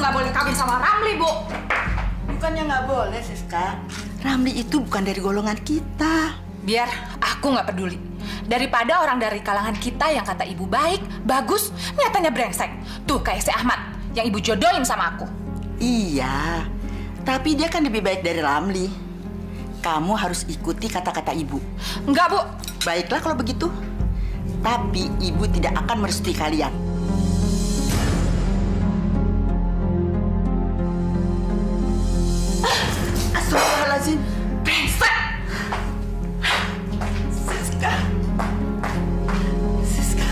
nggak boleh kawin sama Ramli, Bu. Bukannya nggak boleh, Siska. Ramli itu bukan dari golongan kita. Biar aku nggak peduli. Daripada orang dari kalangan kita yang kata ibu baik, bagus, nyatanya brengsek. Tuh kayak si Ahmad yang ibu jodohin sama aku. Iya, tapi dia kan lebih baik dari Ramli. Kamu harus ikuti kata-kata ibu. Enggak, Bu. Baiklah kalau begitu. Tapi ibu tidak akan merestui kalian. Astagfirullahaladzim. Brengsek! Siska. Siska.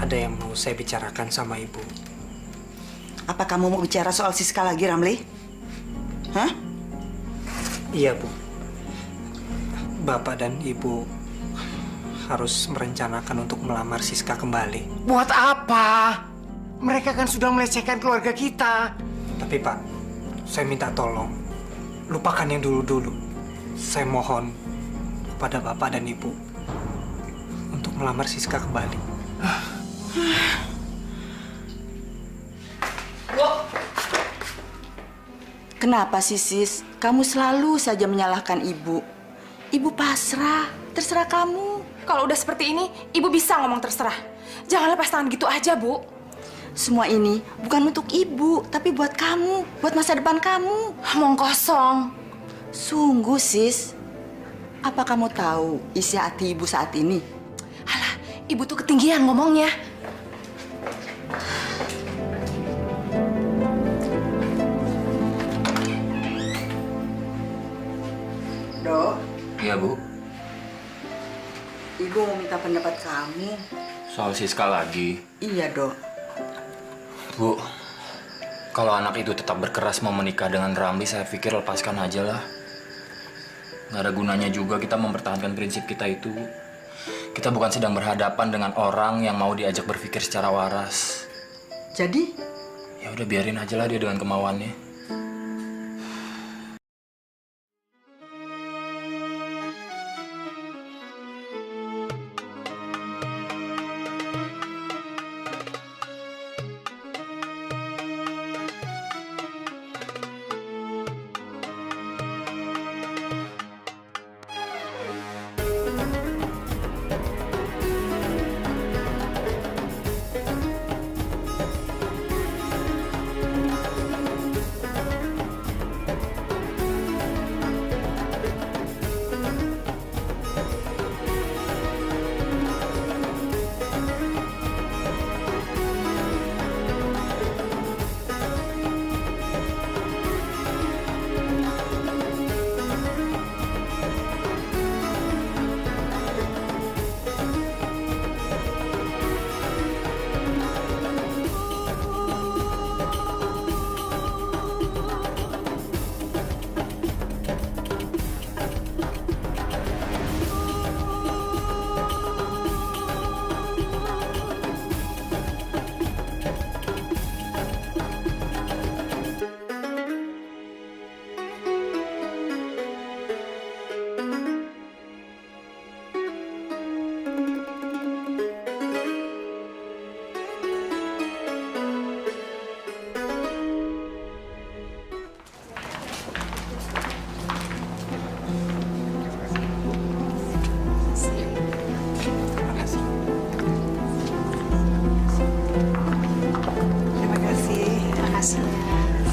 Ada yang mau saya bicarakan sama ibu. Apa kamu mau bicara soal Siska lagi, Ramli? Hah? Iya, Bu. Bapak dan Ibu harus merencanakan untuk melamar Siska kembali. Buat apa? Mereka kan sudah melecehkan keluarga kita. Tapi Pak, saya minta tolong, lupakan yang dulu-dulu. Saya mohon kepada Bapak dan Ibu untuk melamar Siska kembali. Bu. Kenapa sih, Sis? Kamu selalu saja menyalahkan ibu. Ibu pasrah, terserah kamu. Kalau udah seperti ini, ibu bisa ngomong terserah. Jangan lepas tangan gitu aja, Bu. Semua ini bukan untuk ibu, tapi buat kamu, buat masa depan kamu. Omong kosong. Sungguh, Sis. Apa kamu tahu isi hati ibu saat ini? Alah, ibu tuh ketinggian ngomongnya. Dok, Iya, Bu. ibu mau minta pendapat kamu. Soal Siska lagi. Iya, Dok. Bu, kalau anak itu tetap berkeras mau menikah dengan Ramli, saya pikir lepaskan aja lah. Nggak ada gunanya juga kita mempertahankan prinsip kita itu. Kita bukan sedang berhadapan dengan orang yang mau diajak berpikir secara waras. Jadi, Ya udah biarin aja lah dia dengan kemauannya.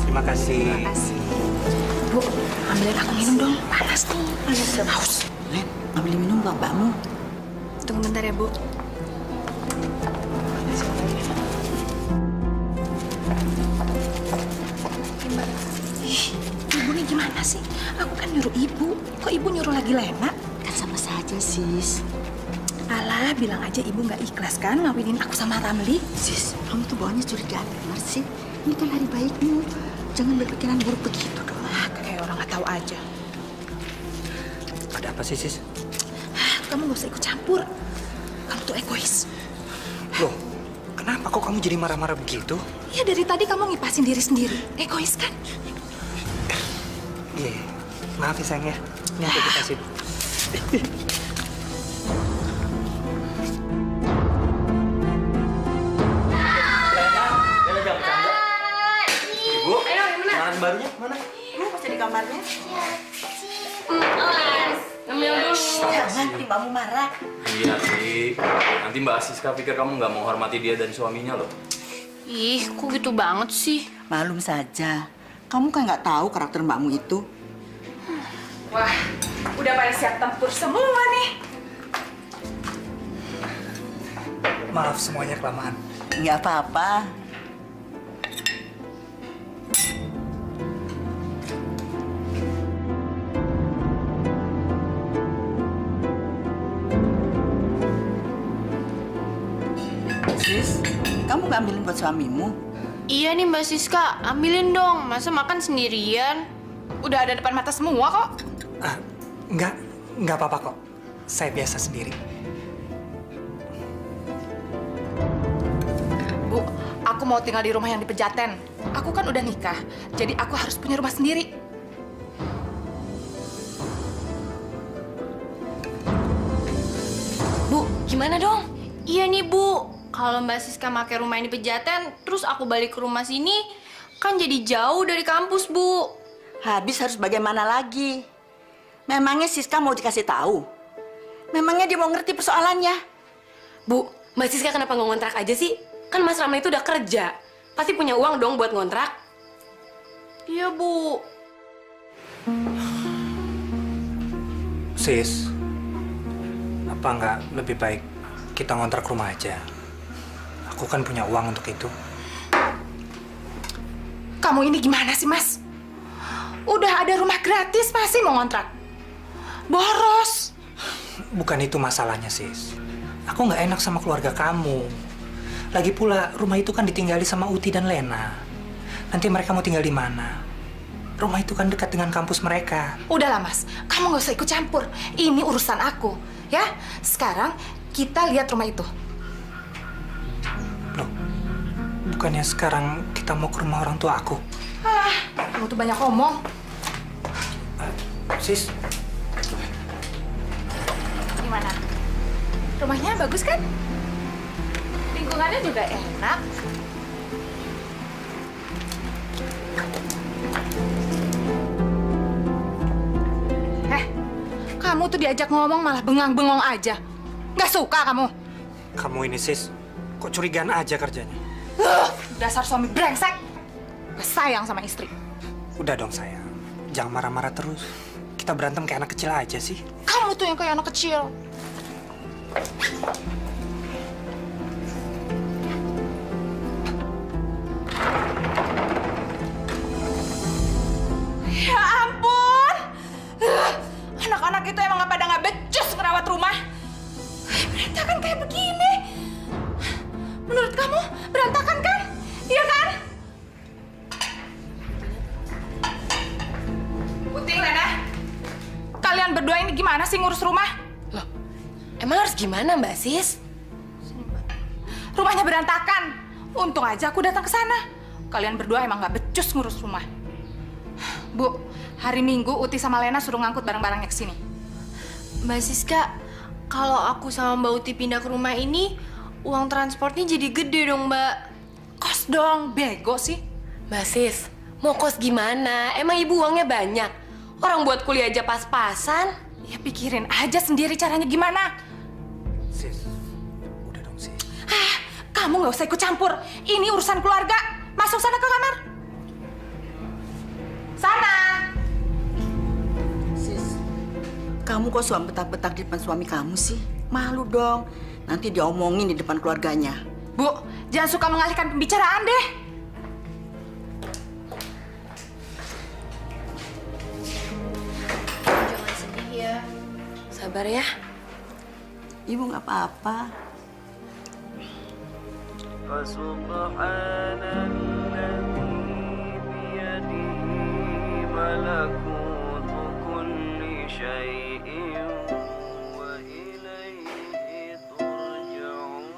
Terima kasih. Bu, ambilin aku minum dong. Panas nih. haus. Len, ambil minum buat mbakmu. Tunggu bentar ya, Bu. Ibu nih gimana sih? Aku kan nyuruh ibu. Kok ibu nyuruh lagi Lena? Kan sama saja, Sis. Alah, bilang aja ibu nggak ikhlas kan ngawinin aku sama Ramli. Sis, kamu tuh bawanya curigaan benar sih. Ini kan hari baikmu. Jangan berpikiran buruk begitu dong. Kayak orang nggak tahu aja. Ada apa sih, Sis? Kamu nggak usah ikut campur. Kamu tuh egois. Loh, kenapa kok kamu jadi marah-marah begitu? Ya dari tadi kamu ngipasin diri sendiri. Egois kan? Iya, maaf ya sayang ya. Ini aku dikasih. Mana? Masih di kamarnya? Ngambil dulu. Jangan, nanti mbakmu marah. Iya sih. Nanti Mbak Siska pikir kamu nggak menghormati dia dan suaminya loh. Ih, kok gitu banget sih? Malum saja. Kamu kan nggak tahu karakter mbakmu itu. Wah, udah pada siap tempur semua nih. Maaf semuanya kelamaan. Nggak apa-apa. Sis, kamu nggak ambilin buat suamimu? Iya nih Mbak Siska, ambilin dong. Masa makan sendirian? Udah ada depan mata semua kok. Ah, nggak apa-apa kok. Saya biasa sendiri. Bu, aku mau tinggal di rumah yang di Pejaten. Aku kan udah nikah, jadi aku harus punya rumah sendiri. Bu, gimana dong? Iya nih Bu, kalau Mbak Siska pakai rumah ini Pejaten, terus aku balik ke rumah sini, kan jadi jauh dari kampus Bu. Habis harus bagaimana lagi? Memangnya Siska mau dikasih tahu? Memangnya dia mau ngerti persoalannya? Bu, Mbak Siska kenapa nggak ngontrak aja sih? Kan Mas Ramli itu udah kerja. Pasti punya uang dong buat ngontrak. Iya Bu. Sis, apa nggak lebih baik kita ngontrak rumah aja? Aku kan punya uang untuk itu. Kamu ini gimana sih, Mas? Udah ada rumah gratis, masih mau ngontrak? Boros. Bukan itu masalahnya, Sis. Aku nggak enak sama keluarga kamu. Lagi pula, rumah itu kan ditinggali sama Uti dan Lena. Nanti mereka mau tinggal di mana? Rumah itu kan dekat dengan kampus mereka. Udahlah, Mas. Kamu nggak usah ikut campur. Ini urusan aku, ya. Sekarang kita lihat rumah itu. Loh, bukannya sekarang kita mau ke rumah orang tua aku? Kamu tuh banyak ngomong. Sis, Gimana? Rumahnya bagus kan? Lingkungannya juga enak. Kamu tuh diajak ngomong malah bengang-bengong aja. Nggak suka kamu? kamu ini Sis, kok curigaan aja kerjanya? Dasar suami brengsek. Nggak sayang sama istri. Udah dong sayang, jangan marah-marah terus. Kita berantem kayak anak kecil aja sih. Kamu tuh yang kayak anak kecil. Ya ampun. Anak-anak itu emang nggak becus ngerawat rumah. Berantakan kayak begini. Menurut kamu berantakan kan? Iya kan? Puting, Lena. Kalian berdua ini gimana sih ngurus rumah? Loh, emang harus gimana Mbak Sis? Rumahnya berantakan. Untung aja aku datang ke sana. Kalian berdua emang nggak becus ngurus rumah. Bu, hari Minggu Uti sama Lena suruh ngangkut barang-barangnya ke sini. Mbak Siska, kalau aku sama Mbak Uti pindah ke rumah ini, uang transportnya jadi gede dong Mbak. Kos dong, bego sih. Mbak Sis, mau kos gimana? Emang ibu uangnya banyak? Orang buat kuliah aja pas-pasan. Ya pikirin aja sendiri caranya gimana. Sis, udah dong Sis. Kamu nggak usah ikut campur. Ini urusan keluarga. Masuk sana ke kamar. Sana. Sis, kamu kok suam betak-betak di depan suami kamu sih? Malu dong. Nanti diomongin di depan keluarganya. Bu, jangan suka mengalihkan pembicaraan deh. Jangan sedih ya. Sabar ya. Ibu nggak apa-apa. فسبحان الذي بيده ملكوت كل شيء وإليه ترجعون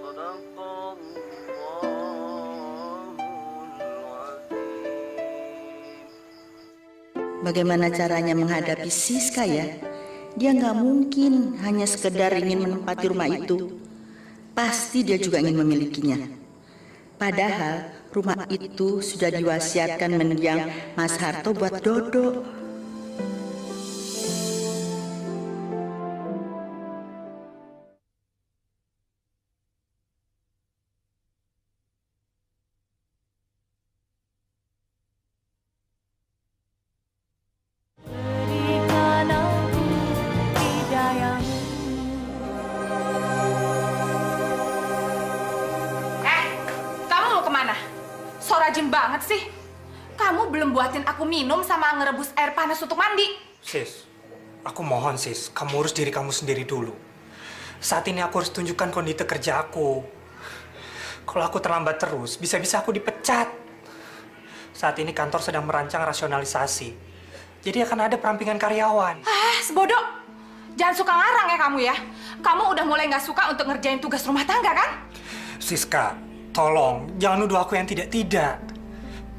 صدق الله العظيم. Bagaimana caranya menghadapi Siska ya? Dia nggak mungkin hanya sekedar ingin menempati rumah itu. Pasti dia juga ingin memilikinya. Padahal rumah itu sudah diwasiatkan mendiang Mas Harto buat Dodo. Kamu mau kemana? So rajin banget sih. Kamu belum buatin aku minum sama ngerebus air panas untuk mandi. Sis, aku mohon sis, kamu urus diri kamu sendiri dulu. Saat ini aku harus tunjukkan kondisi kerja aku. Kalau aku terlambat terus, bisa-bisa aku dipecat. Saat ini kantor sedang merancang rasionalisasi. Jadi akan ada perampingan karyawan. Sebodoh. Jangan suka ngarang ya kamu ya. Kamu udah mulai nggak suka untuk ngerjain tugas rumah tangga kan? Siska, tolong jangan nuduh aku yang tidak-tidak.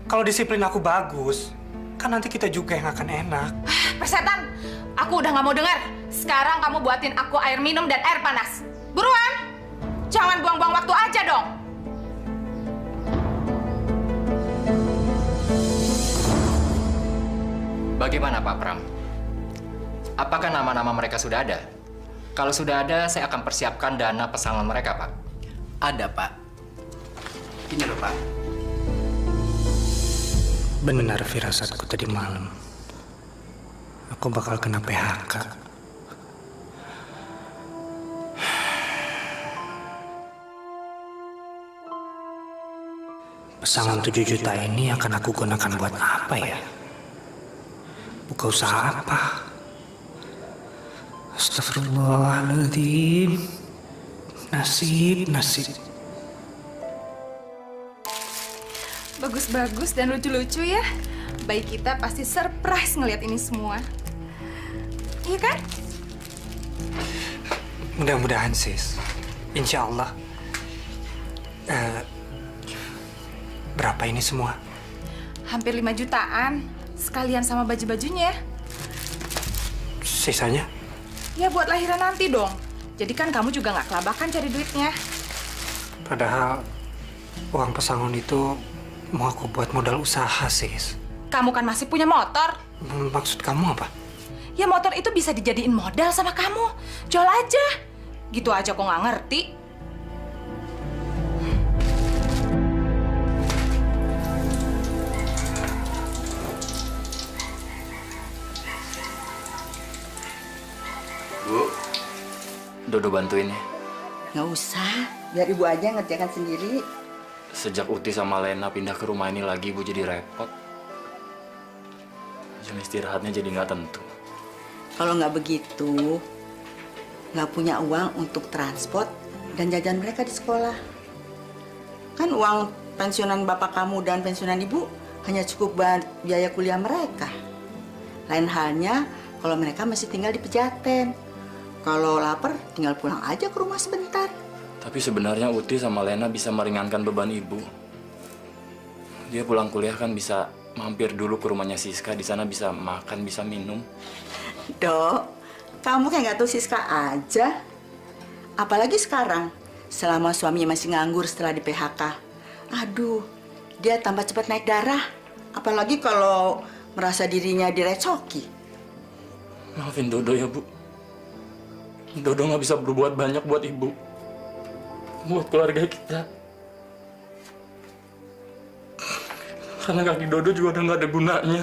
Kalau disiplin aku bagus, kan nanti kita juga yang akan enak. Persetan, aku udah nggak mau dengar. Sekarang kamu buatin aku air minum dan air panas. Buruan! Jangan buang-buang waktu aja dong. Bagaimana Pak Pram? Apakah nama-nama mereka sudah ada? Kalau sudah ada, saya akan persiapkan dana pesangon mereka, Pak. Ada, Pak. Ini loh, Pak. Benar firasatku tadi malam. Aku bakal kena PHK. Pesangon 7 juta ini akan aku gunakan buat apa ya? Buka usaha apa? Astagfirullahaladzim. Nasib. Bagus-bagus dan lucu-lucu ya. Bayi kita pasti surprise ngelihat ini semua. Iya kan? Mudah-mudahan sis. Insya Allah. Berapa ini semua? Hampir 5 jutaan. Sekalian sama baju-bajunya. Sisanya? Ya buat lahiran nanti dong. Jadi kan kamu juga nggak kelabakan cari duitnya. Padahal uang pesangon itu mau aku buat modal usaha, sis. Kamu kan masih punya motor. Maksud kamu apa? Ya motor itu bisa dijadiin modal sama kamu. Jual aja. Gitu aja kok nggak ngerti. Bu, Dodo bantuin ya. Nggak usah, biar ibu aja ngerjakan sendiri. Sejak Uti sama Lena pindah ke rumah ini lagi, Bu jadi repot. Jam istirahatnya jadi nggak tentu. Kalau nggak begitu, nggak punya uang untuk transport dan jajan mereka di sekolah. Kan uang pensiunan bapak kamu dan pensiunan ibu hanya cukup buat biaya kuliah mereka. Lain halnya kalau mereka masih tinggal di Pejaten. Kalau lapar, tinggal pulang aja ke rumah sebentar. Tapi sebenarnya Uti sama Lena bisa meringankan beban ibu. Dia pulang kuliah kan bisa mampir dulu ke rumahnya Siska. Di sana bisa makan, bisa minum. Dok, kamu kayak nggak tahu Siska aja. Apalagi sekarang, selama suaminya masih nganggur setelah di PHK. Aduh, dia tambah cepat naik darah. Apalagi kalau merasa dirinya direcoki. Maafin Dodo ya, Bu. Dodo nggak bisa berbuat banyak buat ibu. Buat keluarga kita. Karena kaki Dodo juga udah nggak ada gunanya.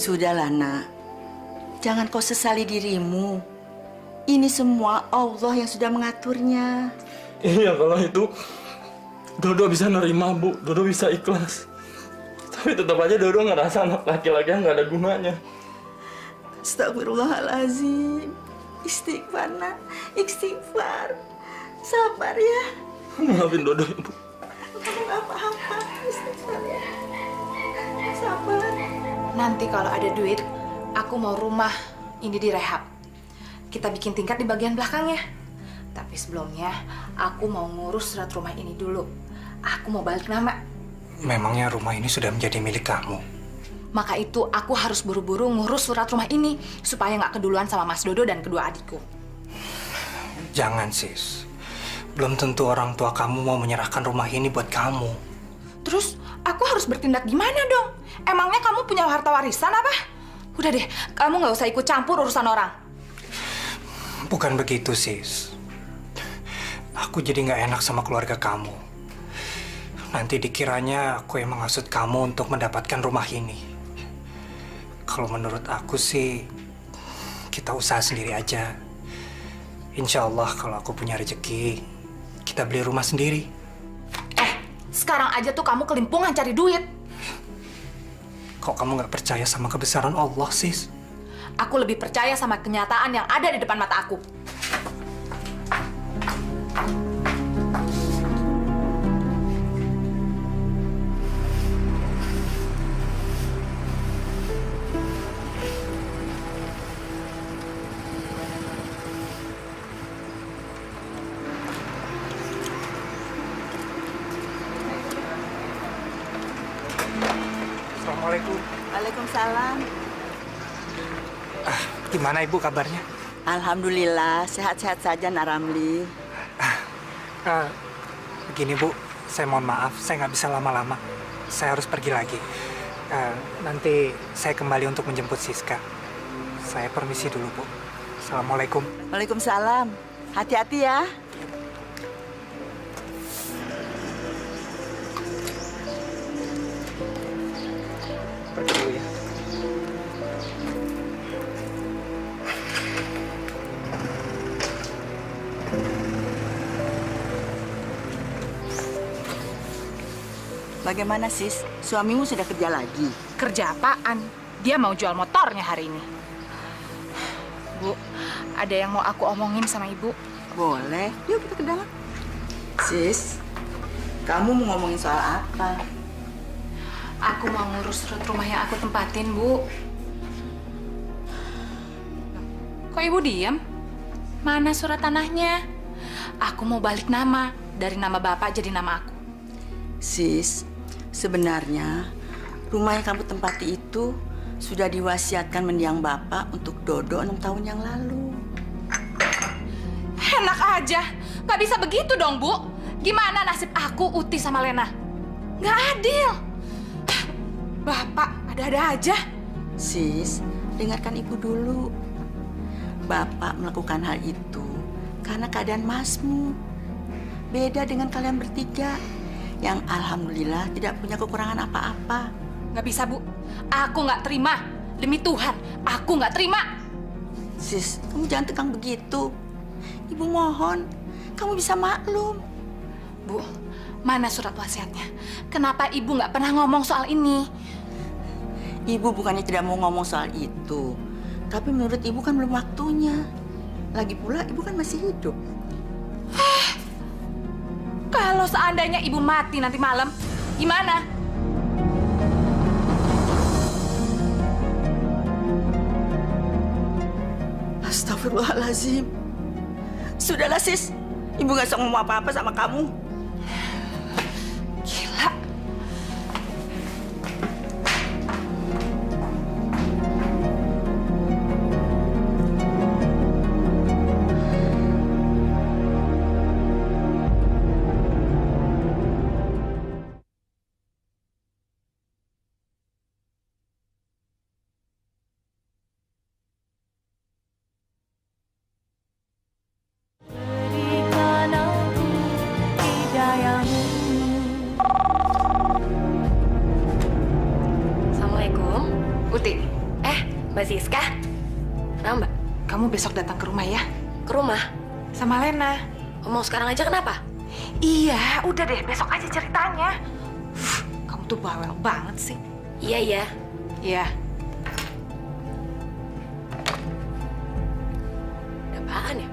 Sudahlah, nak. Jangan kau sesali dirimu. Ini semua Allah yang sudah mengaturnya. Iya, kalau itu Dodo bisa nerima, Bu. Dodo bisa ikhlas. Tapi tetap aja Dodo ngerasa anak laki-laki yang nggak ada gunanya. Astagfirullahaladzim. Istighfar, nak. Istighfar. Sabar ya. Maafin Dodo ya, Bu. Kamu gak apa-apa. Istighfar ya. Sabar. Nanti kalau ada duit, aku mau rumah ini direhab. Kita bikin tingkat di bagian belakangnya. Tapi sebelumnya, aku mau ngurus surat rumah ini dulu. Aku mau balik nama. Memangnya rumah ini sudah menjadi milik kamu? Maka itu aku harus buru-buru ngurus surat rumah ini supaya nggak keduluan sama Mas Dodo dan kedua adikku. Jangan, sis. belum tentu orang tua kamu mau menyerahkan rumah ini buat kamu. Terus aku harus bertindak gimana dong? Emangnya kamu punya harta warisan apa? Udah deh, kamu nggak usah ikut campur urusan orang. Bukan begitu, sis. Aku jadi nggak enak sama keluarga kamu. Nanti dikiranya aku yang menghasut kamu untuk mendapatkan rumah ini. Kalau menurut aku sih, kita usaha sendiri aja. Insya Allah kalau aku punya rezeki, kita beli rumah sendiri. Sekarang aja tuh kamu kelimpungan cari duit. Kok kamu nggak percaya sama kebesaran Allah, sis? Aku lebih percaya sama kenyataan yang ada di depan mata aku. Assalamualaikum. Waalaikumsalam. Gimana ibu kabarnya? Alhamdulillah, sehat-sehat saja Naramli. Begini bu, saya mohon maaf, saya nggak bisa lama-lama. Saya harus pergi lagi. Nanti saya kembali untuk menjemput Siska. Saya permisi dulu bu. Assalamualaikum. Waalaikumsalam. Hati-hati ya. Pergi dulu ya. Bagaimana sis? Suamimu sudah kerja lagi? Kerja apaan? Dia mau jual motornya hari ini. Bu, ada yang mau aku omongin sama ibu. Boleh. Yuk kita ke dalam. Sis, kamu mau ngomongin soal apa? Aku mau ngurus surat rumah yang aku tempatin, Bu. Kok ibu diam? Mana surat tanahnya? Aku mau balik nama. Dari nama bapak jadi nama aku. Sis, sebenarnya rumah yang kamu tempati itu sudah diwasiatkan mendiang bapak untuk Dodo 6 tahun yang lalu. Enak aja. Nggak bisa begitu dong, Bu. Gimana nasib aku, Uti, sama Lena? Nggak adil. Bapak, ada-ada aja. Sis, dengarkan ibu dulu. Bapak melakukan hal itu karena keadaan masmu. Beda dengan kalian bertiga yang alhamdulillah tidak punya kekurangan apa-apa. Nggak bisa, Bu. Aku nggak terima. Demi Tuhan, aku nggak terima. Sis, kamu jangan tegang begitu. Ibu mohon, kamu bisa maklum. Bu, mana surat wasiatnya? Kenapa ibu nggak pernah ngomong soal ini? Ibu bukannya tidak mau ngomong soal itu. Tapi menurut ibu kan belum waktunya. Lagi pula ibu kan masih hidup. Kalau seandainya ibu mati nanti malam, gimana? Astagfirullahaladzim. Sudahlah sis, ibu gak usah ngomong apa-apa sama kamu. Gila. Assalamualaikum. Uti, Mbak Siska. Kenapa, Mbak? kamu besok datang ke rumah ya? Ke rumah? Sama Lena. Mau sekarang aja kenapa? Iya, udah deh, besok aja ceritanya. Kamu tuh bawel banget sih. Iya, iya. Iya. Ada apaan ya?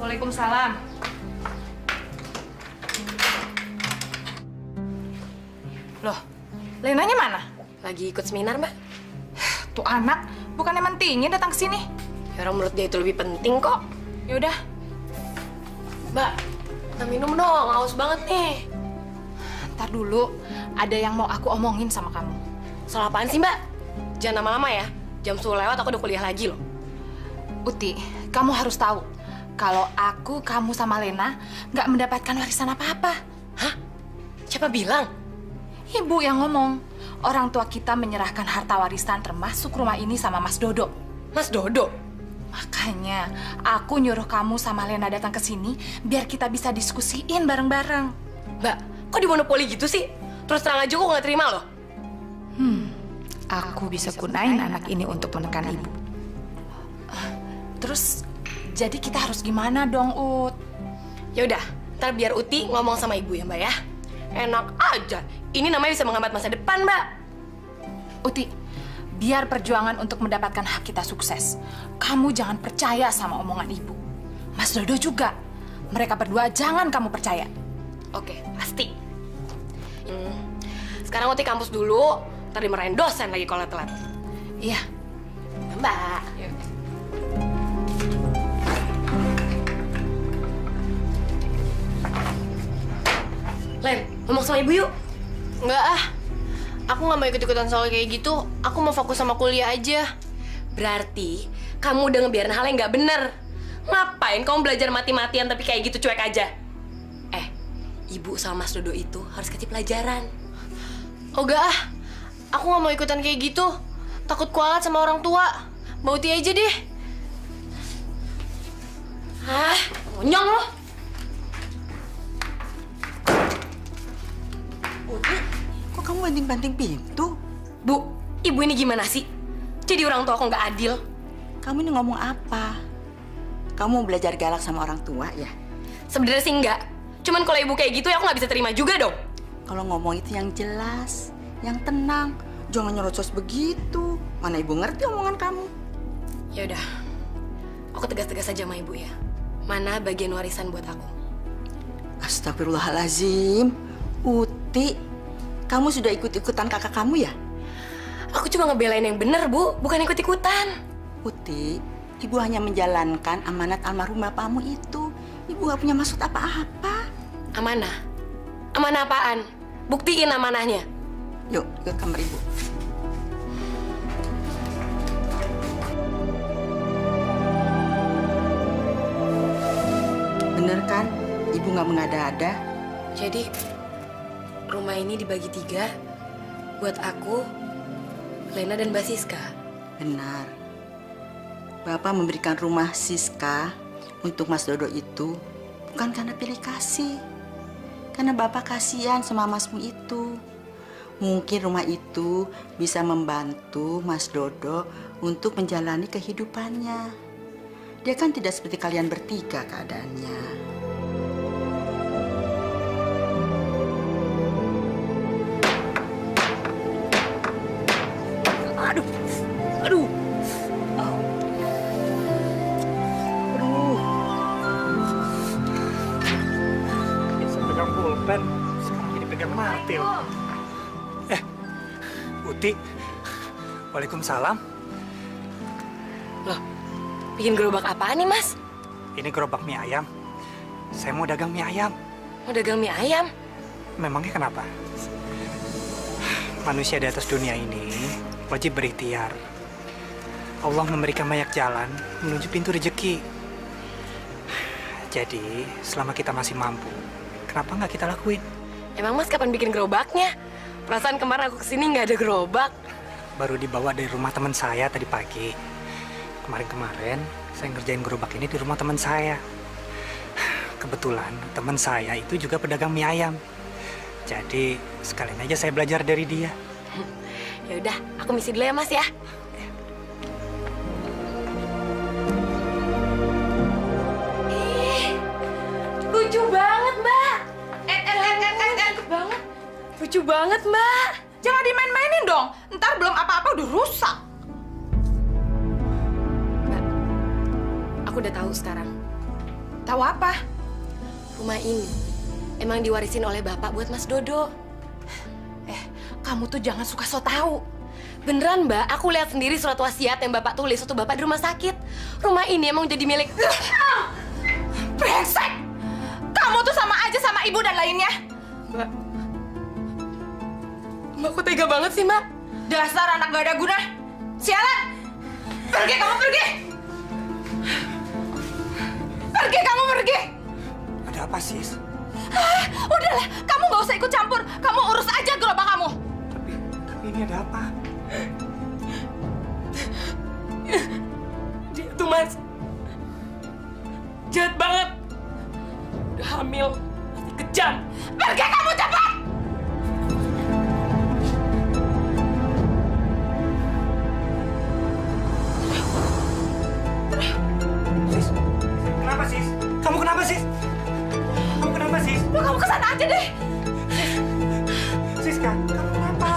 Waalaikumsalam. Loh, Lenanya mana? Lagi ikut seminar, Mbak. Tuh anak, bukannya mentingin datang ke sini. Ya, orang menurut dia itu lebih penting kok. Ya udah, Mbak, kita minum dong. Haus banget nih. ntar dulu. Ada yang mau aku omongin sama kamu. Soal apaan sih, Mbak? Jangan lama-lama ya. Jam 10 lewat aku udah kuliah lagi loh. Uti, kamu harus tahu kalau aku, kamu sama Lena nggak mendapatkan warisan apa-apa. Hah? Siapa bilang? Ibu yang ngomong. Orang tua kita menyerahkan harta warisan termasuk rumah ini sama Mas Dodo. Mas Dodo? Makanya aku nyuruh kamu sama Lena datang ke sini biar kita bisa diskusiin bareng-bareng. Mbak, kok dimonopoli gitu sih? Terus terang aja kok nggak terima loh. Aku bisa gunain anak ini untuk menekan ibu. Terus, jadi kita harus gimana dong, Ut? Ya udah, ntar biar Uti ngomong sama ibu ya, Mbak ya. Enak aja. Ini namanya bisa menghambat masa depan, Mbak. Uti, biar perjuangan untuk mendapatkan hak kita sukses, kamu jangan percaya sama omongan ibu. Mas Dodo juga. Mereka berdua jangan kamu percaya. Oke, pasti. Sekarang Uti kampus dulu, ntar dimarahin dosen lagi kalau telat. Iya. Mbak. Len, ngomong sama ibu yuk. Enggak ah. Aku nggak mau ikut-ikutan soal kayak gitu. Aku mau fokus sama kuliah aja. Berarti kamu udah ngebiarin hal yang nggak bener. Ngapain kamu belajar mati-matian tapi kayak gitu cuek aja? Ibu sama Mas Dodo itu harus kasih pelajaran. Oh enggak ah. Aku nggak mau ikutan kayak gitu. Takut kualat sama orang tua. Mau Uti aja deh. Hah? Monyong lo. Uti, kok kamu banting-banting pintu? Bu, ibu ini gimana sih? Jadi orang tua kok nggak adil? Kamu ini ngomong apa? Kamu belajar galak sama orang tua ya? Sebenarnya sih enggak. Cuman kalau ibu kayak gitu ya aku nggak bisa terima juga dong. Kalau ngomong itu yang jelas, yang tenang. Jangan nyerocos begitu. Mana ibu ngerti omongan kamu? Ya udah, aku tegas-tegas aja sama ibu ya. Mana bagian warisan buat aku? Astagfirullahalazim. Uti, kamu sudah ikut-ikutan kakak kamu ya? Aku cuma ngebelain yang bener, Bu. Bukan ikut-ikutan. Uti, ibu hanya menjalankan amanat almarhum bapakmu itu. Ibu gak punya maksud apa-apa. Amanah? Amanah apaan? Buktiin amanahnya. Yuk, ke kamar ibu. Bener kan? Ibu gak mengada-ada. Jadi, rumah ini dibagi 3 buat aku, Lena, dan Mbak Siska. Benar. Bapak memberikan rumah Siska untuk Mas Dodo itu bukan karena pilih kasih. Karena Bapak kasihan sama masmu itu. Mungkin rumah itu bisa membantu Mas Dodo untuk menjalani kehidupannya. Dia kan tidak seperti kalian bertiga keadaannya. Aduh. Aduh. Bisa pegang pulpen, sekarang jadi pegang martil. Uti. Waalaikumsalam. Loh, bikin gerobak apaan nih, Mas? Ini gerobak mie ayam. Saya mau dagang mie ayam. Mau dagang mie ayam? Memangnya kenapa? Manusia di atas dunia ini wajib berikhtiar. Allah memberikan banyak jalan menuju pintu rezeki. Jadi, selama kita masih mampu, kenapa nggak kita lakuin? Emang Mas kapan bikin gerobaknya? Perasaan kemarin aku kesini nggak ada gerobak. Baru dibawa dari rumah teman saya tadi pagi. Kemarin-kemarin saya ngerjain gerobak ini di rumah teman saya. Kebetulan teman saya itu juga pedagang mie ayam. Jadi sekalian aja saya belajar dari dia. Ya udah, aku misi dulu ya, Mas ya. Lucu banget, Mbak. Banget. Lucu banget, Mbak. Jangan dimain-mainin dong. Ntar belum apa-apa udah rusak. Mbak, aku udah tahu sekarang. Tahu apa? Rumah ini emang diwarisin oleh Bapak buat Mas Dodo. Kamu tuh jangan suka so tahu. Beneran, Mbak. Aku lihat sendiri surat wasiat yang Bapak tulis waktu Bapak di rumah sakit. Rumah ini emang jadi milik... Brengsek! Kamu tuh sama aja sama ibu dan lainnya. Mbak. Mbak, kok tega banget sih, Mbak? Dasar anak gak ada guna. Sialan! Pergi, kamu pergi! Pergi kamu, pergi! Ada apa, Sis? Udahlah, kamu nggak usah ikut campur. Kamu urus aja gerobak kamu. Tapi ini ada apa? Dia tuh, Mas, jahat banget. Udah hamil, masih kejam. Pergi kamu cepat! Sis, kenapa, Sis? Kamu kenapa, Sis? Kamu kenapa, Sis? Udah kamu kesana aja deh. Siska, kamu kenapa?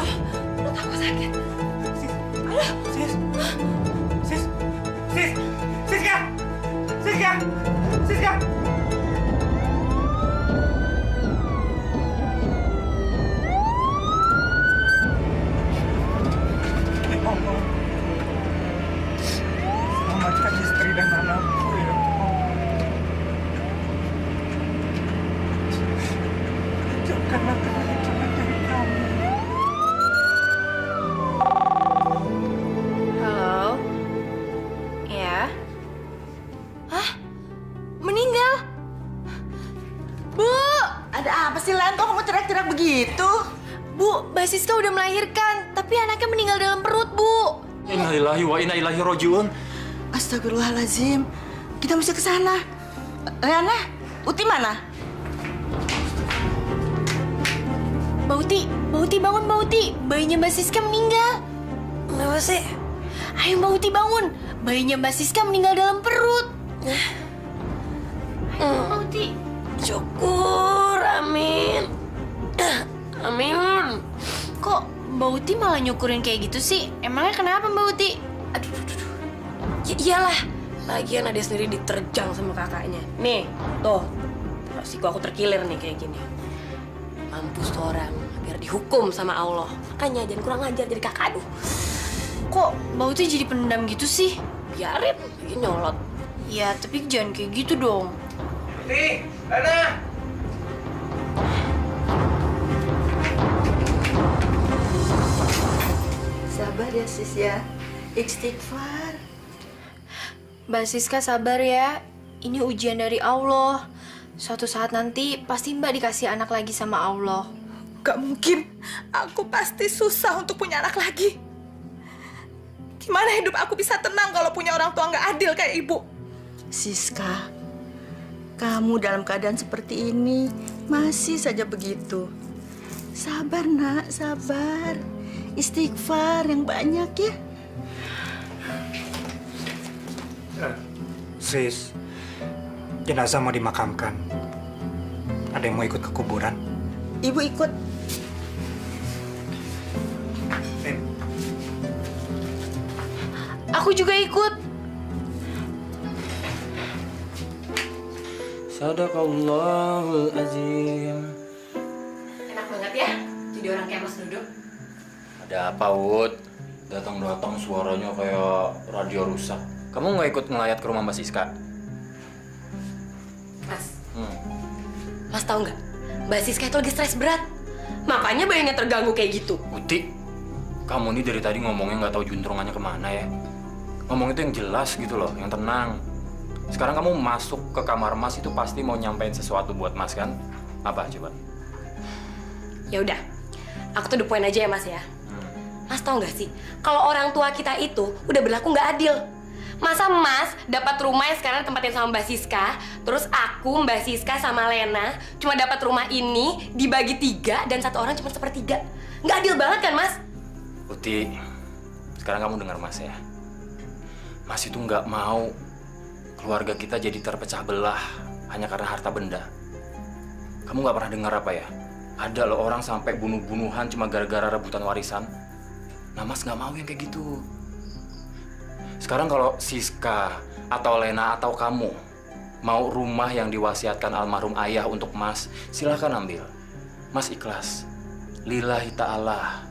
Udah aku sakit. Sis, Sis, Sis, Sis, Siska, Siska, Siska. Ya Allah, selamatkan istri dan anakku ya Allah. Jauhkanlah kematian dari kami. Halo? Ya? Hah? Meninggal? Bu! Ada apa sih, Len? Kok kamu teriak-teriak begitu? Bu, Mbak Siska udah melahirkan, tapi anaknya meninggal dalam perut, Bu. Innalillahi wa inna ilaihi rajiun. Astagfirullahaladzim. Kita mesti ke sana. Leana, Uti mana? Mbak Uti bangun, Mbak Uti. Bayinya Mbak Siska meninggal. Kenapa sih? Ayo Mbak Uti bangun. Bayinya Mbak Siska meninggal dalam perut. Ayo Mbak Uti. Syukur, amin. Amin. Kok Mbak Uti malah nyukurin kayak gitu sih? Emangnya kenapa Mbak Uti? Aduh. Ya iyalah. Lagian ada sendiri diterjang sama kakaknya. Nih, tuh. Siku aku terkilir nih kayak gini. Mampus tuh orang, biar dihukum sama Allah. Makanya jangan kurang ajar jadi kakak. Aduh. Kok Mbak Uti jadi pendendam gitu sih? Biarin, lagi nyolot. Ya, tapi jangan kayak gitu dong. Uti, Lana. Sabar ya, Sis ya. Istighfar. Mbak Siska sabar ya. Ini ujian dari Allah. Suatu saat nanti pasti Mbak dikasih anak lagi sama Allah. Gak mungkin. Aku pasti susah untuk punya anak lagi. Gimana hidup aku bisa tenang kalau punya orang tua nggak adil kayak ibu? Siska, kamu dalam keadaan seperti ini masih saja begitu. Sabar, Nak, sabar. Istighfar yang banyak ya. Sis, jenazah mau dimakamkan. Ada yang mau ikut ke kuburan? Ibu ikut. Aku juga ikut. Sadaqallahul azim. Enak banget ya, jadi orang kayak Mas Dodo. Ada apa, Wud? Datang-datang suaranya kayak radio rusak. Kamu nggak ikut ngelayat ke rumah Mbak Siska? Mas, Mas tahu nggak? Mbak Siska itu lagi stres berat. Makanya bayinya terganggu kayak gitu. Uti, kamu nih dari tadi ngomongnya nggak tahu juntrungannya kemana ya. Ngomong itu yang jelas gitu loh, yang tenang. Sekarang kamu masuk ke kamar Mas itu pasti mau nyampein sesuatu buat Mas kan? Apa coba? Ya udah, aku tuh the point aja ya Mas ya. Mas tahu nggak sih, kalau orang tua kita itu udah berlaku nggak adil. Masa Mas dapat rumah yang sekarang tempatin sama Mbak Siska, terus aku, Mbak Siska sama Lena cuma dapat rumah ini dibagi 3 dan satu orang cuma 1/3. Nggak adil banget kan Mas? Uti, sekarang kamu dengar Mas ya. Mas itu nggak mau keluarga kita jadi terpecah belah hanya karena harta benda. Kamu nggak pernah dengar apa ya? Ada loh orang sampai bunuh-bunuhan cuma gara-gara rebutan warisan. Nah Mas nggak mau yang kayak gitu. Sekarang kalau Siska atau Lena atau kamu mau rumah yang diwasiatkan almarhum ayah untuk Mas, silahkan ambil. Mas ikhlas. Lillahi ta'ala.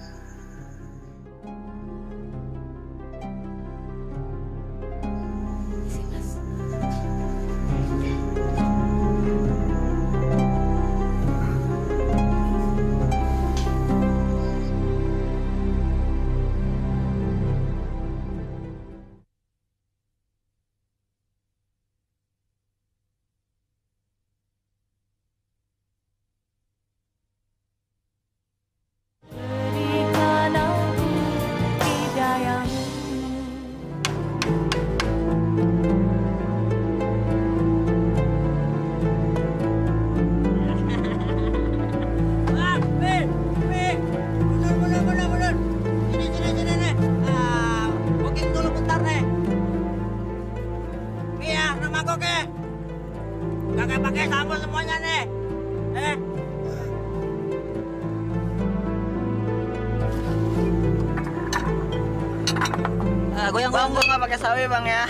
Goyang, Bang, gua nggak pakai sawi bang ya.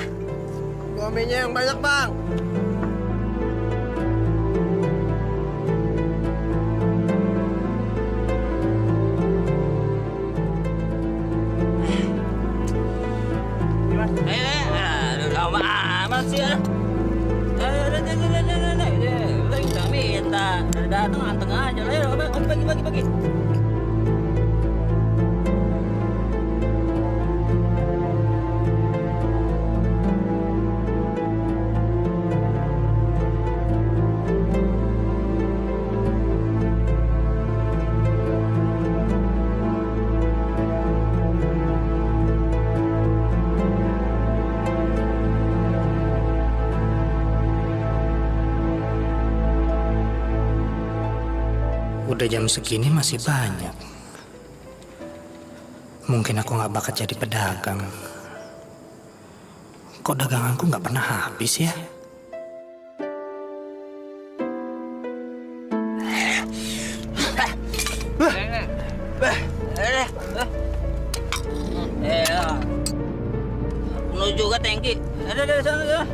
Gua minyak yang banyak, Bang. Aduh, lama amat sih ya. Minta datang anteng aja lah ya. Bagi. Udah jam segini masih banyak. Mungkin aku nggak bakat jadi pedagang. Kok daganganku nggak pernah habis ya? Penuh juga tangki. Ada sana.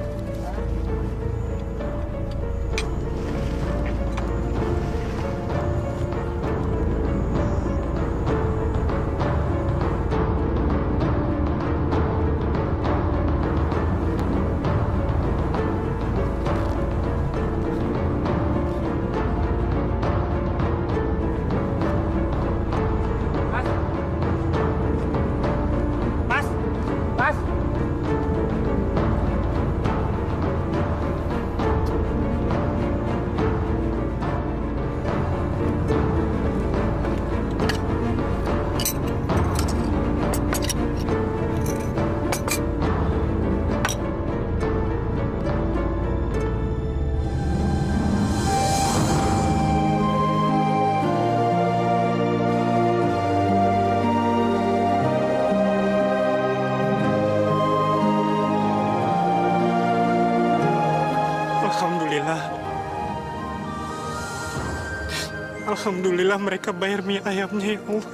Alhamdulillah mereka bayar mie ayamnya ya Allah.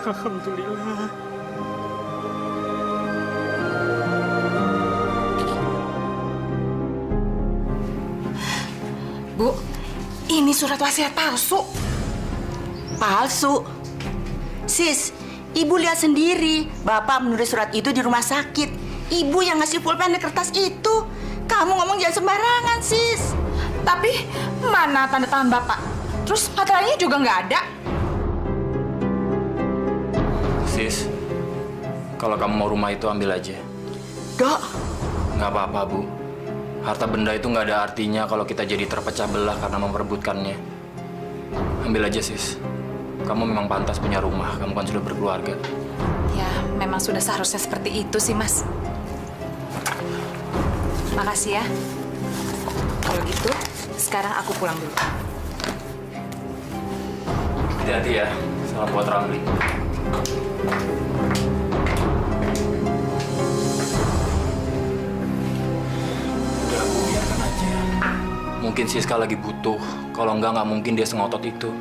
Alhamdulillah. Bu, ini surat wasiat palsu. Palsu. Sis, ibu lihat sendiri. Bapak menulis surat itu di rumah sakit. Ibu yang ngasih pulpen di kertas itu. Kamu ngomong jangan sembarangan, sis. Tapi mana tanda tangan Bapak? Terus materainya juga nggak ada. Sis, kalau kamu mau rumah itu ambil aja. Dok. Nggak apa-apa, Bu. Harta benda itu nggak ada artinya kalau kita jadi terpecah belah karena memperebutkannya. Ambil aja, Sis. Kamu memang pantas punya rumah. Kamu kan sudah berkeluarga. Ya, memang sudah seharusnya seperti itu sih, Mas. Makasih ya. Kalau gitu, sekarang aku pulang dulu. Hati-hati ya. Salam buat Ramli. Udah, Bu, biarkan aja. Mungkin Siska lagi butuh. Kalau nggak mungkin dia sengotot itu.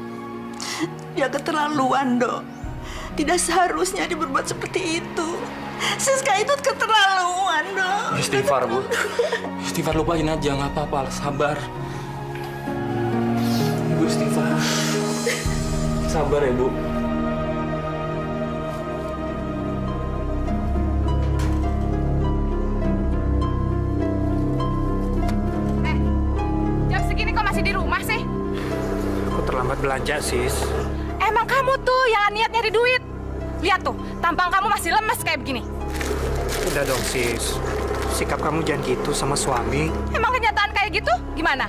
Dia keterlaluan, Dok. Tidak seharusnya dia berbuat seperti itu. Siska itu keterlaluan, Dok. Istighfar, Bu. Istighfar, lupain aja. Nggak apa-apa. Sabar. Ibu istighfar. Sabar ya, Bu. Jam segini kok masih di rumah sih? Aku terlambat belanja, sis. Emang kamu tuh yang niat nyari duit. Lihat tuh, tampang kamu masih lemes kayak begini. Udah dong, sis. Sikap kamu jangan gitu sama suami. Emang kenyataan kayak gitu? Gimana?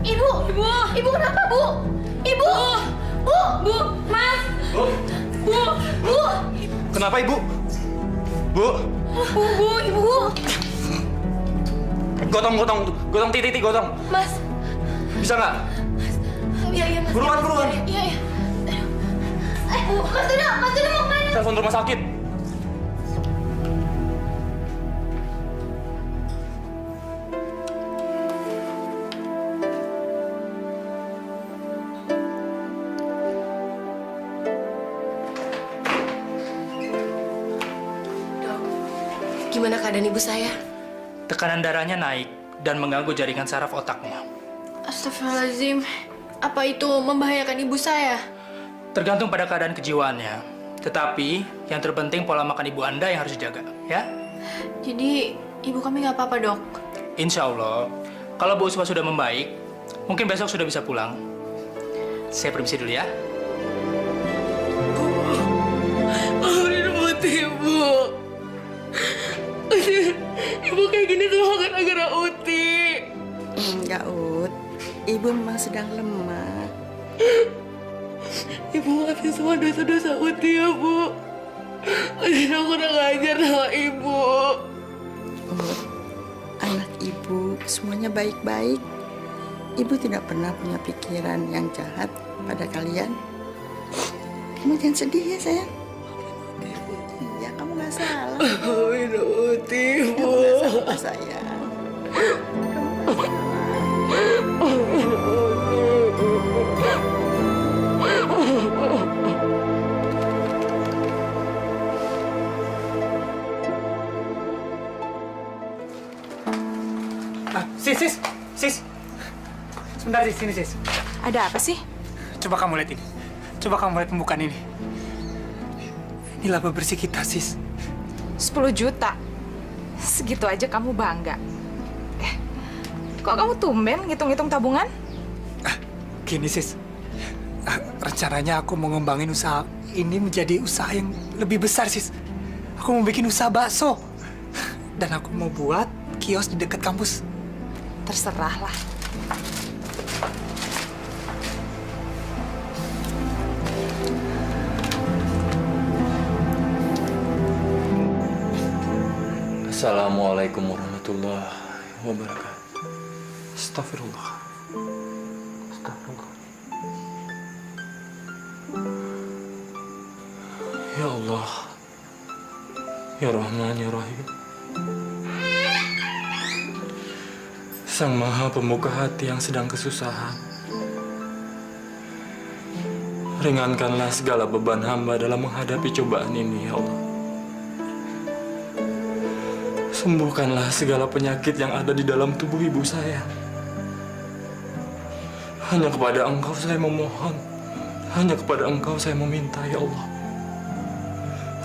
Ibu! Ibu kenapa, Bu? Ibu! Bu! Mas! Bu! Kenapa Ibu? Bu? Ibu! Gotong titik, gotong. Mas! Bisa nggak? Iya, Mas. Buruan. Iya. Mas Dodo mau kemana? Telepon rumah sakit. Gimana keadaan ibu saya? Tekanan darahnya naik dan mengganggu jaringan saraf otaknya. Astagfirullahaladzim. Apa itu membahayakan ibu saya? Tergantung pada keadaan kejiwaannya. Tetapi yang terpenting pola makan ibu Anda yang harus dijaga, ya? Jadi ibu kami nggak apa-apa, Dok? Insya Allah, kalau Bu Usma sudah membaik, mungkin besok sudah bisa pulang. Saya permisi dulu ya. Ibu. Ibu kayak gini semua gara-gara Uti. Enggak, Ut. Ibu memang sedang lemah. Ibu maafin semua dosa-dosa Uti ya, Bu. Uti aku kurang ajar sama Ibu. Ut, anak ibu semuanya baik-baik. Ibu tidak pernah punya pikiran yang jahat pada kalian. Kamu jangan sedih ya, sayang. Iya, kamu nggak salah. Maafin Uti, Bu. Kamu nggak salah, sayang. Sis. Sebentar, Sis. Sini, Sis. Ada apa sih? Coba kamu lihat ini. Coba kamu lihat pembukaan ini. Ini laba bersih kita, Sis. 10 juta. Segitu aja kamu bangga. Kok kamu tumben ngitung-ngitung tabungan? Gini, Sis. Rencananya aku mau ngembangin usaha ini menjadi usaha yang lebih besar, Sis. Aku mau bikin usaha bakso. Dan aku mau buat kios di dekat kampus. Terserahlah. Assalamualaikum warahmatullahi wabarakatuh. Astagfirullah. Ya Allah. Ya Rahman, ya Rahim. Sang Maha Pembuka hati yang sedang kesusahan. Ringankanlah segala beban hamba dalam menghadapi cobaan ini, ya Allah. Sembuhkanlah segala penyakit yang ada di dalam tubuh ibu saya. Hanya kepada Engkau saya memohon. Hanya kepada Engkau saya meminta, ya Allah.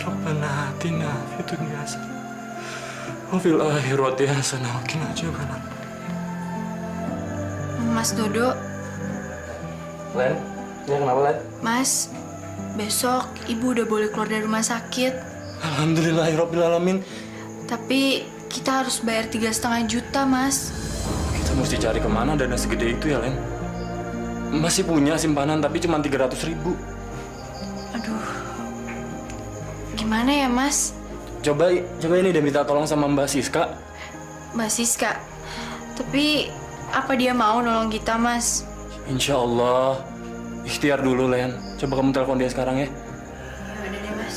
Rabbana atina fid dunya hasanah wa fil akhirati hasanah wa qina adzabannar. Mas Dodo. Len, ya kenapa, Len? Mas, besok ibu udah boleh keluar dari rumah sakit. Alhamdulillahirrabbilalamin. Tapi kita harus bayar 3,5 juta, Mas. Kita mesti cari kemana dana segede itu ya, Len? Masih punya simpanan tapi cuma 300.000. Aduh. Gimana ya, Mas? Coba ini udah minta tolong sama Mbak Siska. Mbak Siska. Tapi apa dia mau nolong kita, Mas? Insya Allah. Ikhtiar dulu, Len. Coba kamu telepon dia sekarang ya. Ya udah deh, Mas.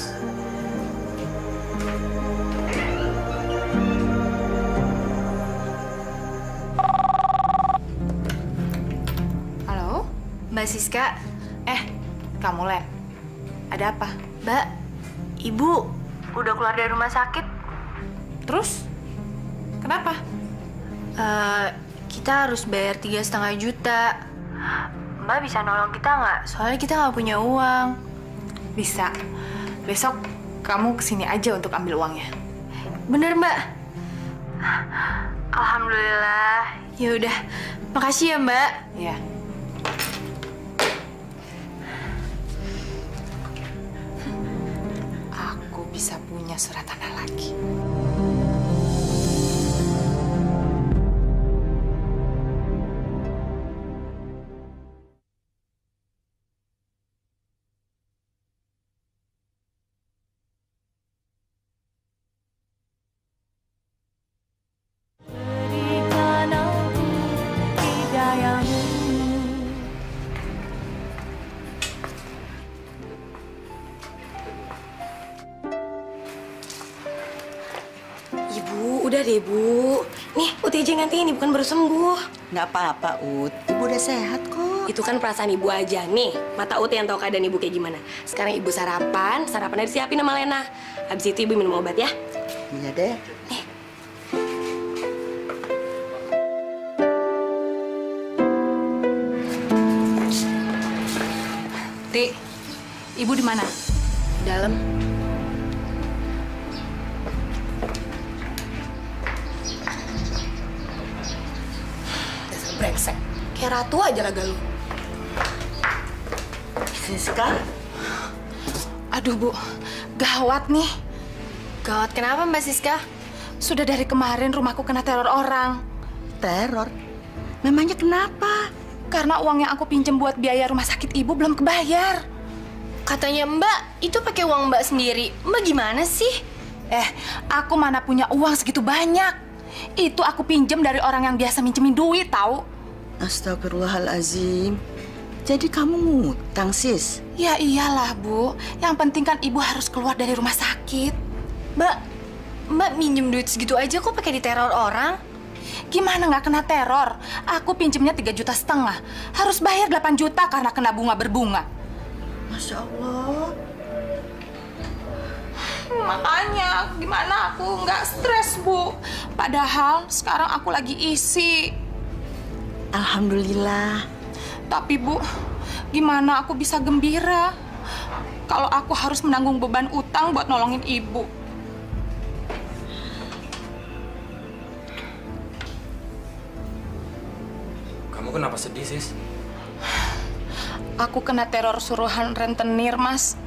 Halo? Mbak Siska. Kamu, Len. Ada apa? Mbak, Ibu udah keluar dari rumah sakit. Terus? Kenapa? Kita harus bayar 3,5 juta. Mbak bisa nolong kita nggak? Soalnya kita nggak punya uang. Bisa. Besok kamu kesini aja untuk ambil uangnya. Bener, Mbak? Alhamdulillah. Ya udah, makasih ya, Mbak. Ya. Aku bisa punya surat tanah lagi. Udah deh, Bu. Nih, Uti aja yang gantiin, bukan baru sembuh. Nggak apa-apa, Ut. Ibu udah sehat kok. Itu kan perasaan Ibu aja. Nih, mata Uti yang tahu keadaan Ibu kayak gimana. Sekarang Ibu sarapannya disiapin sama Lena. Habis itu Ibu minum obat ya. Iya deh. Ti, ibu di mana? Dalam. Dasar brengsek. Kayak ratu aja laga lu. Siska, Aduh, Bu. Gawat nih. Gawat kenapa Mbak Siska? Sudah dari kemarin rumahku kena teror orang. teror. Memangnya kenapa? Karena uang yang aku pinjam buat biaya rumah sakit ibu belum kebayar. Katanya Mbak, itu pakai uang Mbak sendiri. Mbak gimana sih? Aku mana punya uang segitu banyak. Itu aku pinjam dari orang yang biasa minjemin duit, tahu? Astagfirullahalazim. Jadi kamu ngutang, Sis? Ya iyalah, Bu. Yang penting kan ibu harus keluar dari rumah sakit. Mbak minjem duit segitu aja kok pakai diteror orang? Gimana nggak kena teror? Aku pinjemnya 3,5 juta. Harus bayar 8 juta karena kena bunga berbunga. Masya Allah. Makanya gimana aku nggak stres, Bu. Padahal sekarang aku lagi isi. Alhamdulillah. Tapi Bu, gimana aku bisa gembira kalau aku harus menanggung beban utang buat nolongin ibu? Kamu kenapa sedih, Sis? Aku kena teror suruhan rentenir, Mas.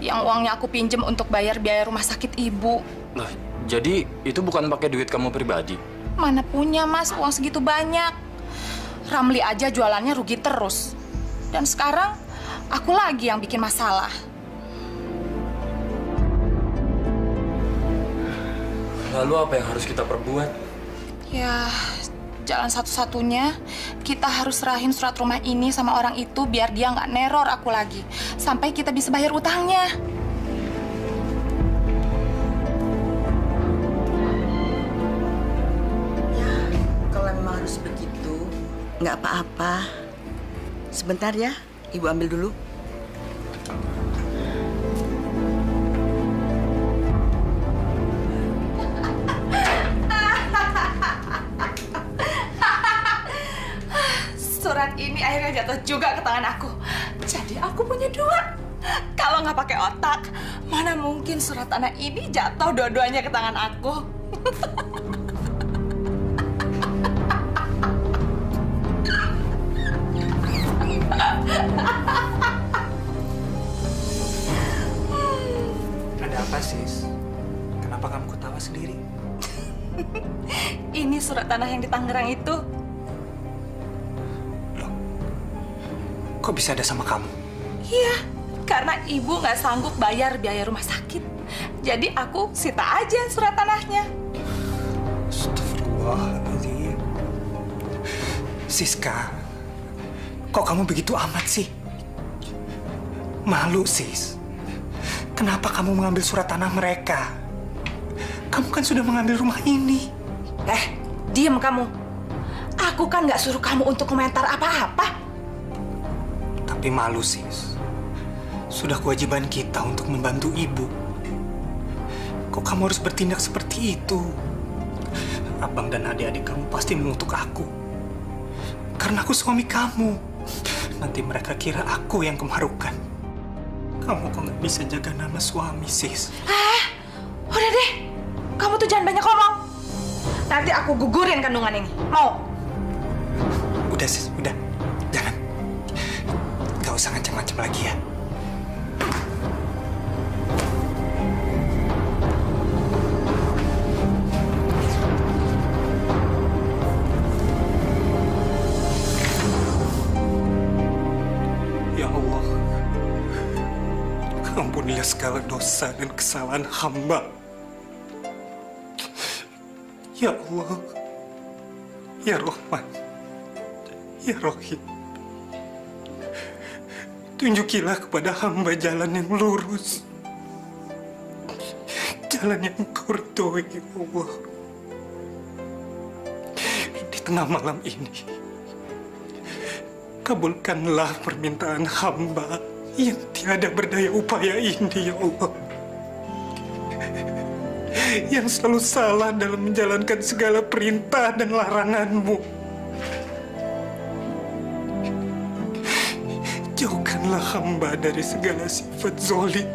Yang uangnya aku pinjem untuk bayar biaya rumah sakit ibu. Nah, jadi itu bukan pakai duit kamu pribadi? Mana punya, Mas, uang segitu banyak. Ramli aja jualannya rugi terus. Dan sekarang aku lagi yang bikin masalah. Lalu apa yang harus kita perbuat? Ya, jalan satu-satunya kita harus serahin surat rumah ini sama orang itu biar dia nggak neror aku lagi. Sampai kita bisa bayar utangnya. Ya, kalau memang harus begitu, nggak apa-apa. Sebentar ya, Ibu ambil dulu. Surat ini akhirnya jatuh juga ke tangan aku. Jadi aku punya dua. Kalau nggak pakai otak, mana mungkin surat tanah ini jatuh dua-duanya ke tangan aku. Ada apa, Sis? Kenapa kamu ketawa sendiri? Ini surat tanah yang di Tangerang itu. Kok bisa ada sama kamu? Iya, karena ibu nggak sanggup bayar biaya rumah sakit. Jadi aku sita aja surat tanahnya. Astagfirullahaladzim. Siska, kok kamu begitu amat sih? Malu, Sis. Kenapa kamu mengambil surat tanah mereka? Kamu kan sudah mengambil rumah ini. Diem kamu. Aku kan nggak suruh kamu untuk komentar apa-apa. Tapi malu, Sis. Sudah kewajiban kita untuk membantu ibu. Kok kamu harus bertindak seperti itu? Abang dan adik-adik kamu pasti mengutuk aku. Karena aku suami kamu. Nanti mereka kira aku yang kemarukan. Kamu kok nggak bisa jaga nama suami, Sis? Udah deh. Kamu tuh jangan banyak ngomong. Nanti aku gugurin kandungan ini. Mau? Udah, Sis. Udah. Jangan. Gak usah ngancam-ngancam lagi ya. Ya Allah, ampunilah segala dosa dan kesalahan hamba. Ya Allah, Ya Rahman, Ya Rahim, tunjukilah kepada hamba jalan yang lurus, jalan yang Engkau ridhoi, ya Allah. tengah malam ini, kabulkanlah permintaan hamba yang tiada berdaya upaya ini, ya Allah. Yang selalu salah dalam menjalankan segala perintah dan larangan-Mu. Jauhkanlah hamba dari segala sifat zalim,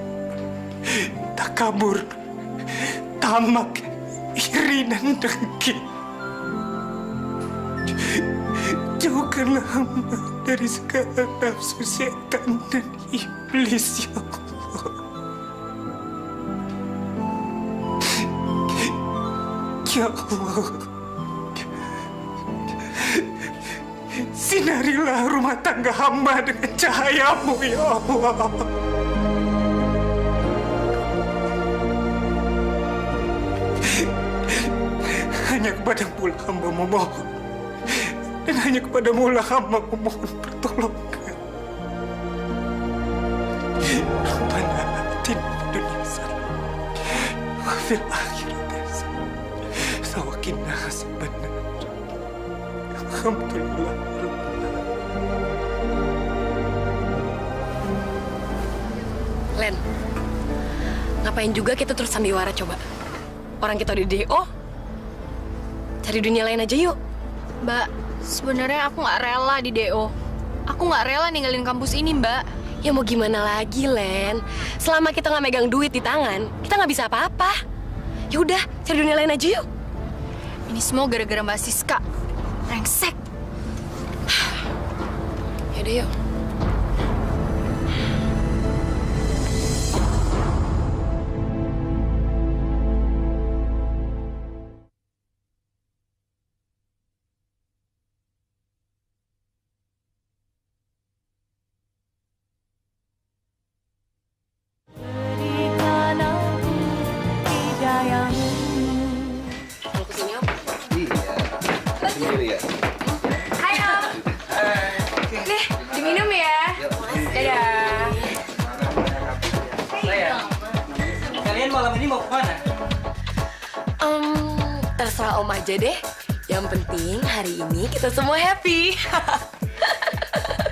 takabur, tamak, iri, dan dengki. Jauhkanlah hamba dari segala nafsu setan dan iblis, ya Allah. Ya Allah, sinarilah rumah tangga hamba dengan cahaya-Mu, ya Allah. Hanya kepadamu lah hamba memohon, dan hanya kepadamu lah hamba memohon pertolongan. Rabbana atina fid dunya hasanah wa fil akhirati hasanah wa qina adzabannar. Alhamdulillah. Len, ngapain juga kita terus sandiwara coba? Orang kita udah DO, cari dunia lain aja yuk. Mbak, sebenarnya aku nggak rela di DO. Aku nggak rela ninggalin kampus ini, Mbak. Ya mau gimana lagi, Len? Selama kita nggak megang duit di tangan, kita nggak bisa apa-apa. Ya udah, cari dunia lain aja yuk. Ini semua gara-gara Mbak Siska. Brengsek. Yaudah yuk. Kalau kesini Om. Sendiri ya? Hai, Om. Nih, diminum ya. Dadah. Kalian malam ini mau kemana? Terserah Om aja deh. Yang penting hari ini kita semua happy.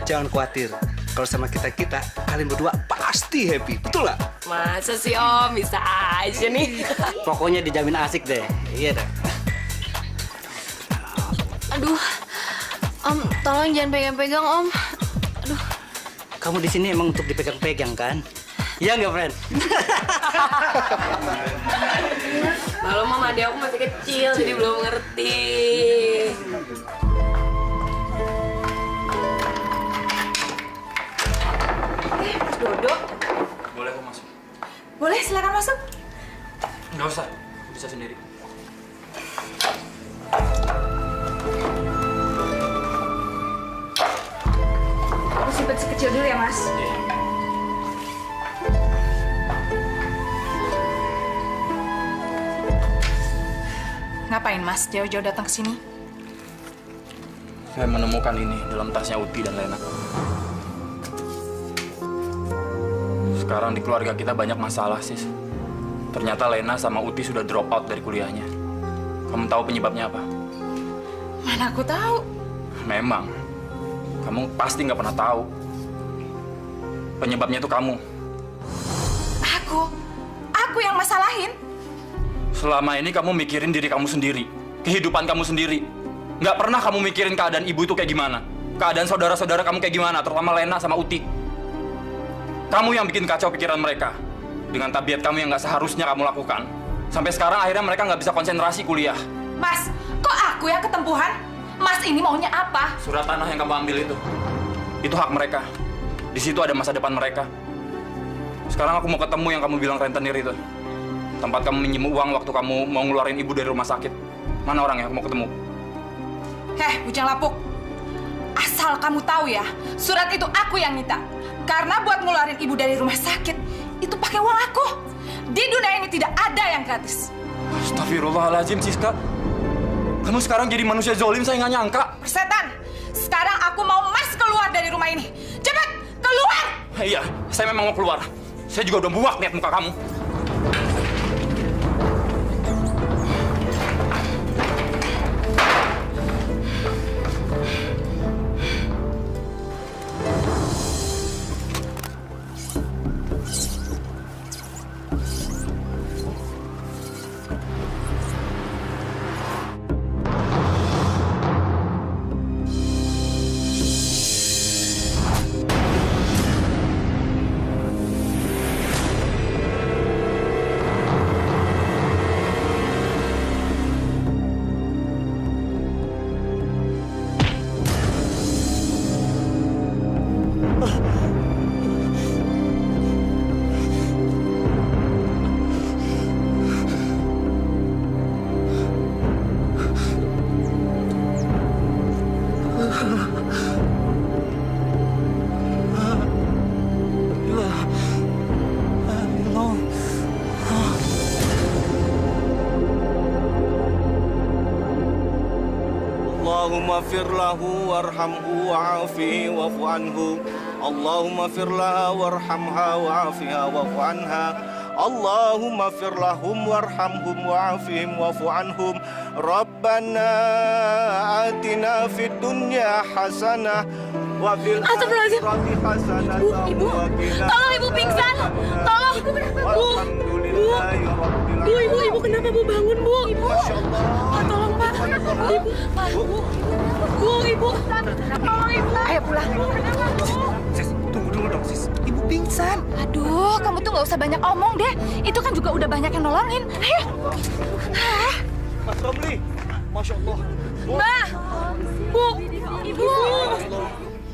Jangan khawatir. Kalau sama kita-kita, kalian berdua pasti happy. Betul nggak? Masa sih Om? Bisa aja nih. Pokoknya dijamin asik deh. Iya deh. Aduh. Om, tolong jangan pegang-pegang, Om. Aduh. Kamu di sini emang untuk dipegang-pegang kan? Iya nggak, friend? Malu Mama, adik aku masih kecil, jadi belum ngerti. Mas Dodo. Boleh aku masuk? Boleh, silakan masuk. Nggak usah, bisa sendiri. Aku simpen sekecil dulu ya, Mas. Ngapain, Mas? Jauh-jauh datang ke sini? Saya menemukan ini dalam tasnya Uti dan Lena. Sekarang di keluarga kita banyak masalah, Sis. Ternyata Lena sama Uti sudah drop out dari kuliahnya. Kamu tahu penyebabnya apa? Mana aku tahu. Memang. Kamu pasti nggak pernah tahu. Penyebabnya itu kamu. Aku yang masalahin. Selama ini kamu mikirin diri kamu sendiri. Kehidupan kamu sendiri. Nggak pernah kamu mikirin keadaan ibu itu kayak gimana. Keadaan saudara-saudara kamu kayak gimana, terutama Lena sama Uti. Kamu yang bikin kacau pikiran mereka. Dengan tabiat kamu yang nggak seharusnya kamu lakukan. Sampai sekarang akhirnya mereka nggak bisa konsentrasi kuliah. Mas, kok aku yang ketempuhan? Mas ini maunya apa? Surat tanah yang kamu ambil itu hak mereka. Di situ ada masa depan mereka. Sekarang aku mau ketemu yang kamu bilang rentenir itu. Tempat kamu minjem uang waktu kamu mau ngeluarin ibu dari rumah sakit. Mana orangnya? Aku mau ketemu. Heh, bujang lapuk. Asal kamu tahu ya, surat itu aku yang minta. Karena buat ngeluarin ibu dari rumah sakit, itu pakai uang aku. Di dunia ini tidak ada yang gratis. Astagfirullahaladzim, Siska. Kamu sekarang jadi manusia zolim, saya nggak nyangka. Persetan, sekarang aku mau Mas keluar dari rumah ini. Cepat, keluar! Iya, saya memang mau keluar. Saya juga udah muak lihat muka kamu. Allahumma fir lahu warhamhu wa'afihi wa'fu anhu. Allahumma fir laha warhamha wa'afiha wa'fu anha. Allahumma fir lahum warhamhum wa'afihim wa'fu anhum. Rabbana atina fid dunya hasanah wa fil akhirati hasanah. Ibu, tolong ibu pingsan. Tolong. Ibu kenapa, Bu? Ibu kenapa, Bu? Bangun, Bu. Ibu. Tolong, Pak. Ibu. Tolong, Ibu. Ayo pulang. Sis, tunggu dulu dong, Sis. Ibu pingsan. Aduh, kamu tuh nggak usah banyak omong deh. Itu kan juga udah banyak yang nolongin. Ayo. Mas Romli, Masya Allah. Mbak. Bu. Ibu.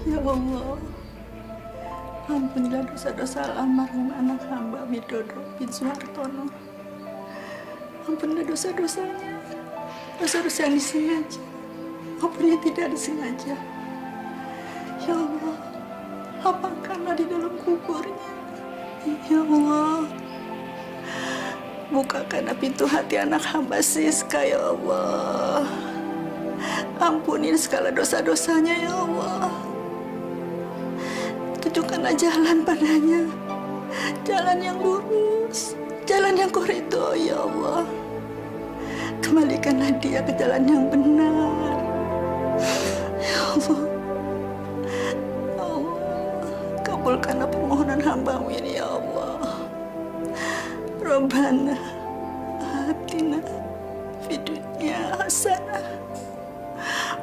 Ya Allah, ampunilah dosa-dosa almarhum anak hamba Widodo bin Suhartono. Ampunilah dosa-dosanya, dosa-dosa yang disengaja maupun yang tidak disengaja. Ya Allah, lapangkanlah di dalam kuburnya. Ya Allah, bukakanlah pintu hati anak hamba Siska, ya Allah. Ampunin segala dosa-dosanya, ya Allah. Tunjukkanlah jalan padanya, jalan yang lurus, jalan yang kau ridhoi, ya Allah. Kembalikanlah dia ke jalan yang benar, ya Allah. Ya Allah, kabulkanlah permohonan hamba-Mu ini, ya Allah. Rabbana atina fid dunya hasanah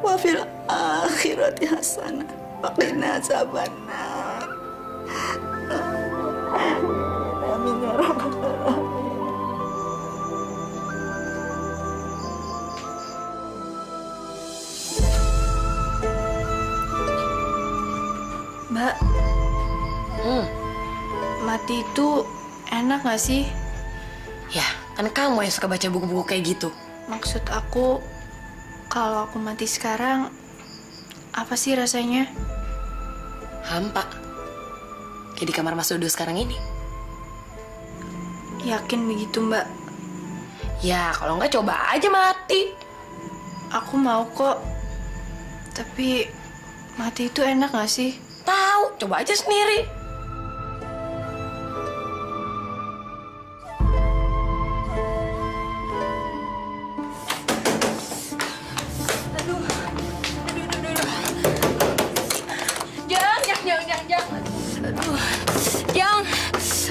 wa fil akhirati hasanah wa qina azabannar. Amin ya rabbal alamin. Mbak, mati itu enak gak sih? Ya, kan kamu yang suka baca buku-buku kayak gitu. Maksud aku, kalau aku mati sekarang, apa sih rasanya? Hampa. Kayak di kamar Mas Dodo sekarang ini. Yakin begitu, Mbak? Ya, kalau nggak coba aja mati. Aku mau kok. Tapi, mati itu enak gak sih? Tahu, coba aja sendiri.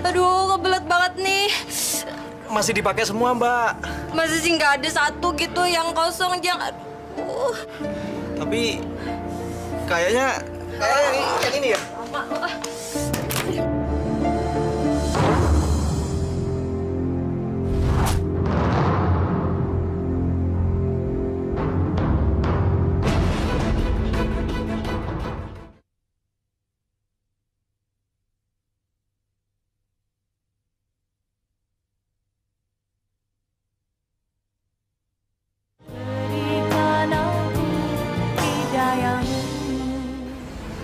Aduh, kebelet banget nih. Masih dipakai semua, Mbak. Masih sih nggak ada satu gitu yang kosong, Jang. Aduh. Tapi kayaknya yang ini ya.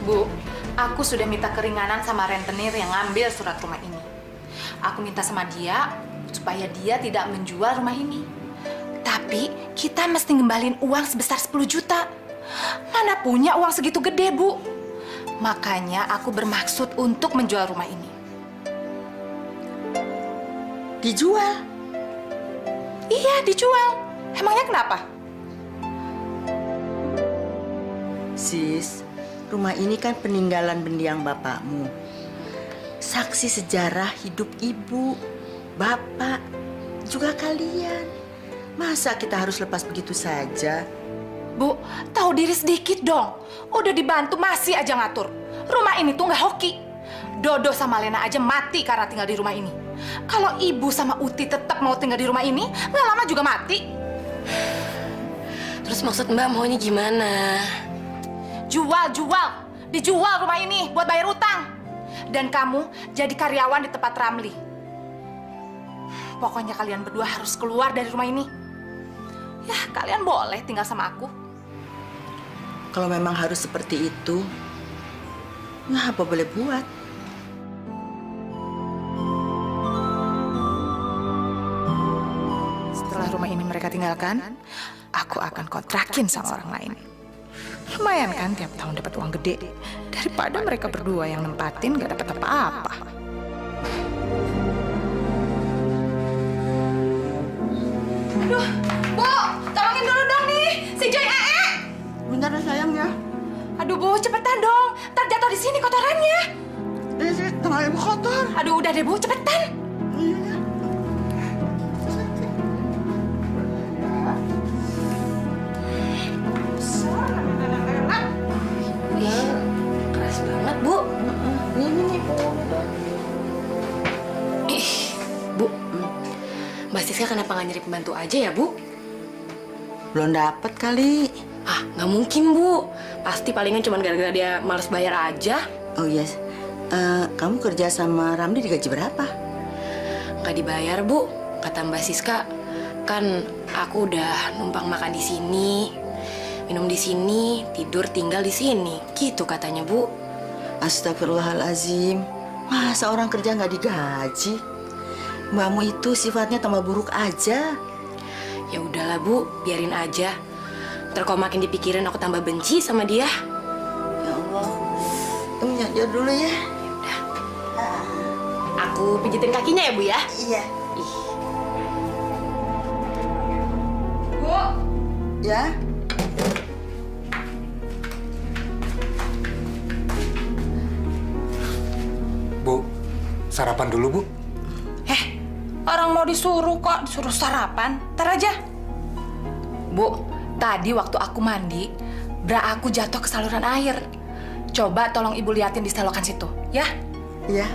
Bu, aku sudah minta keringanan sama rentenir yang ngambil surat rumah ini. Aku minta sama dia supaya dia tidak menjual rumah ini. Tapi kita mesti ngembalin uang sebesar 10 juta. Mana punya uang segitu gede, Bu? Makanya aku bermaksud untuk menjual rumah ini. Dijual? Iya, dijual. Emangnya kenapa? Sis, rumah ini kan peninggalan mendiang bapakmu. Saksi sejarah hidup ibu, bapak, juga kalian. Masa kita harus lepas begitu saja? Bu, tahu diri sedikit dong. Udah dibantu masih aja ngatur. Rumah ini tuh nggak hoki. Dodo sama Lena aja mati karena tinggal di rumah ini. Kalau ibu sama Uti tetap mau tinggal di rumah ini, nggak lama juga mati. Terus maksud Mbak maunya gimana? Jual. Dijual rumah ini buat bayar utang. Dan kamu jadi karyawan di tempat Ramli. Pokoknya kalian berdua harus keluar dari rumah ini. Ya, kalian boleh tinggal sama aku. Kalau memang harus seperti itu, nggak apa boleh buat. Setelah rumah ini mereka tinggalkan, aku akan kontrakin sama orang lain. Lumayan kan tiap tahun dapat uang gede. Daripada mereka berdua yang nempatin gak dapat apa-apa. Aduh, Bu, tolongin dulu dong nih, si Joy Ee. Bentar ya sayang ya. Aduh Bu, cepetan dong. Ntar jatuh di sini kotorannya. Ini sih tengah ibu kotor. Aduh, udah deh Bu, cepetan. Keras banget, Bu. Ini Ih, Bu. Mbak Siska kenapa nggak nyari pembantu aja ya, Bu? belum dapet kali. Ah, nggak mungkin, Bu. Pasti palingan cuma gara-gara dia males bayar aja. Oh iya, kamu kerja sama Ramli digaji berapa? Nggak dibayar, Bu. Kata Mbak Siska, kan aku udah numpang makan di sini, minum di sini, tidur tinggal di sini. Gitu katanya, Bu. Astagfirullahalazim, masa orang kerja nggak digaji? Mbakmu itu sifatnya tambah buruk aja. Ya udahlah, Bu, biarin aja. Ntar kalau makin dipikirin aku tambah benci sama dia. Ya Allah, kamu nyadar dulu ya. Udah. Aku pijitin kakinya ya, Bu ya? Iya. Ih. Bu, Ya. Bu, sarapan dulu, Bu. orang mau disuruh kok, disuruh sarapan. Ntar aja. Bu, tadi waktu aku mandi, bra aku jatuh ke saluran air. Coba tolong Ibu liatin di selokan situ, ya? Iya.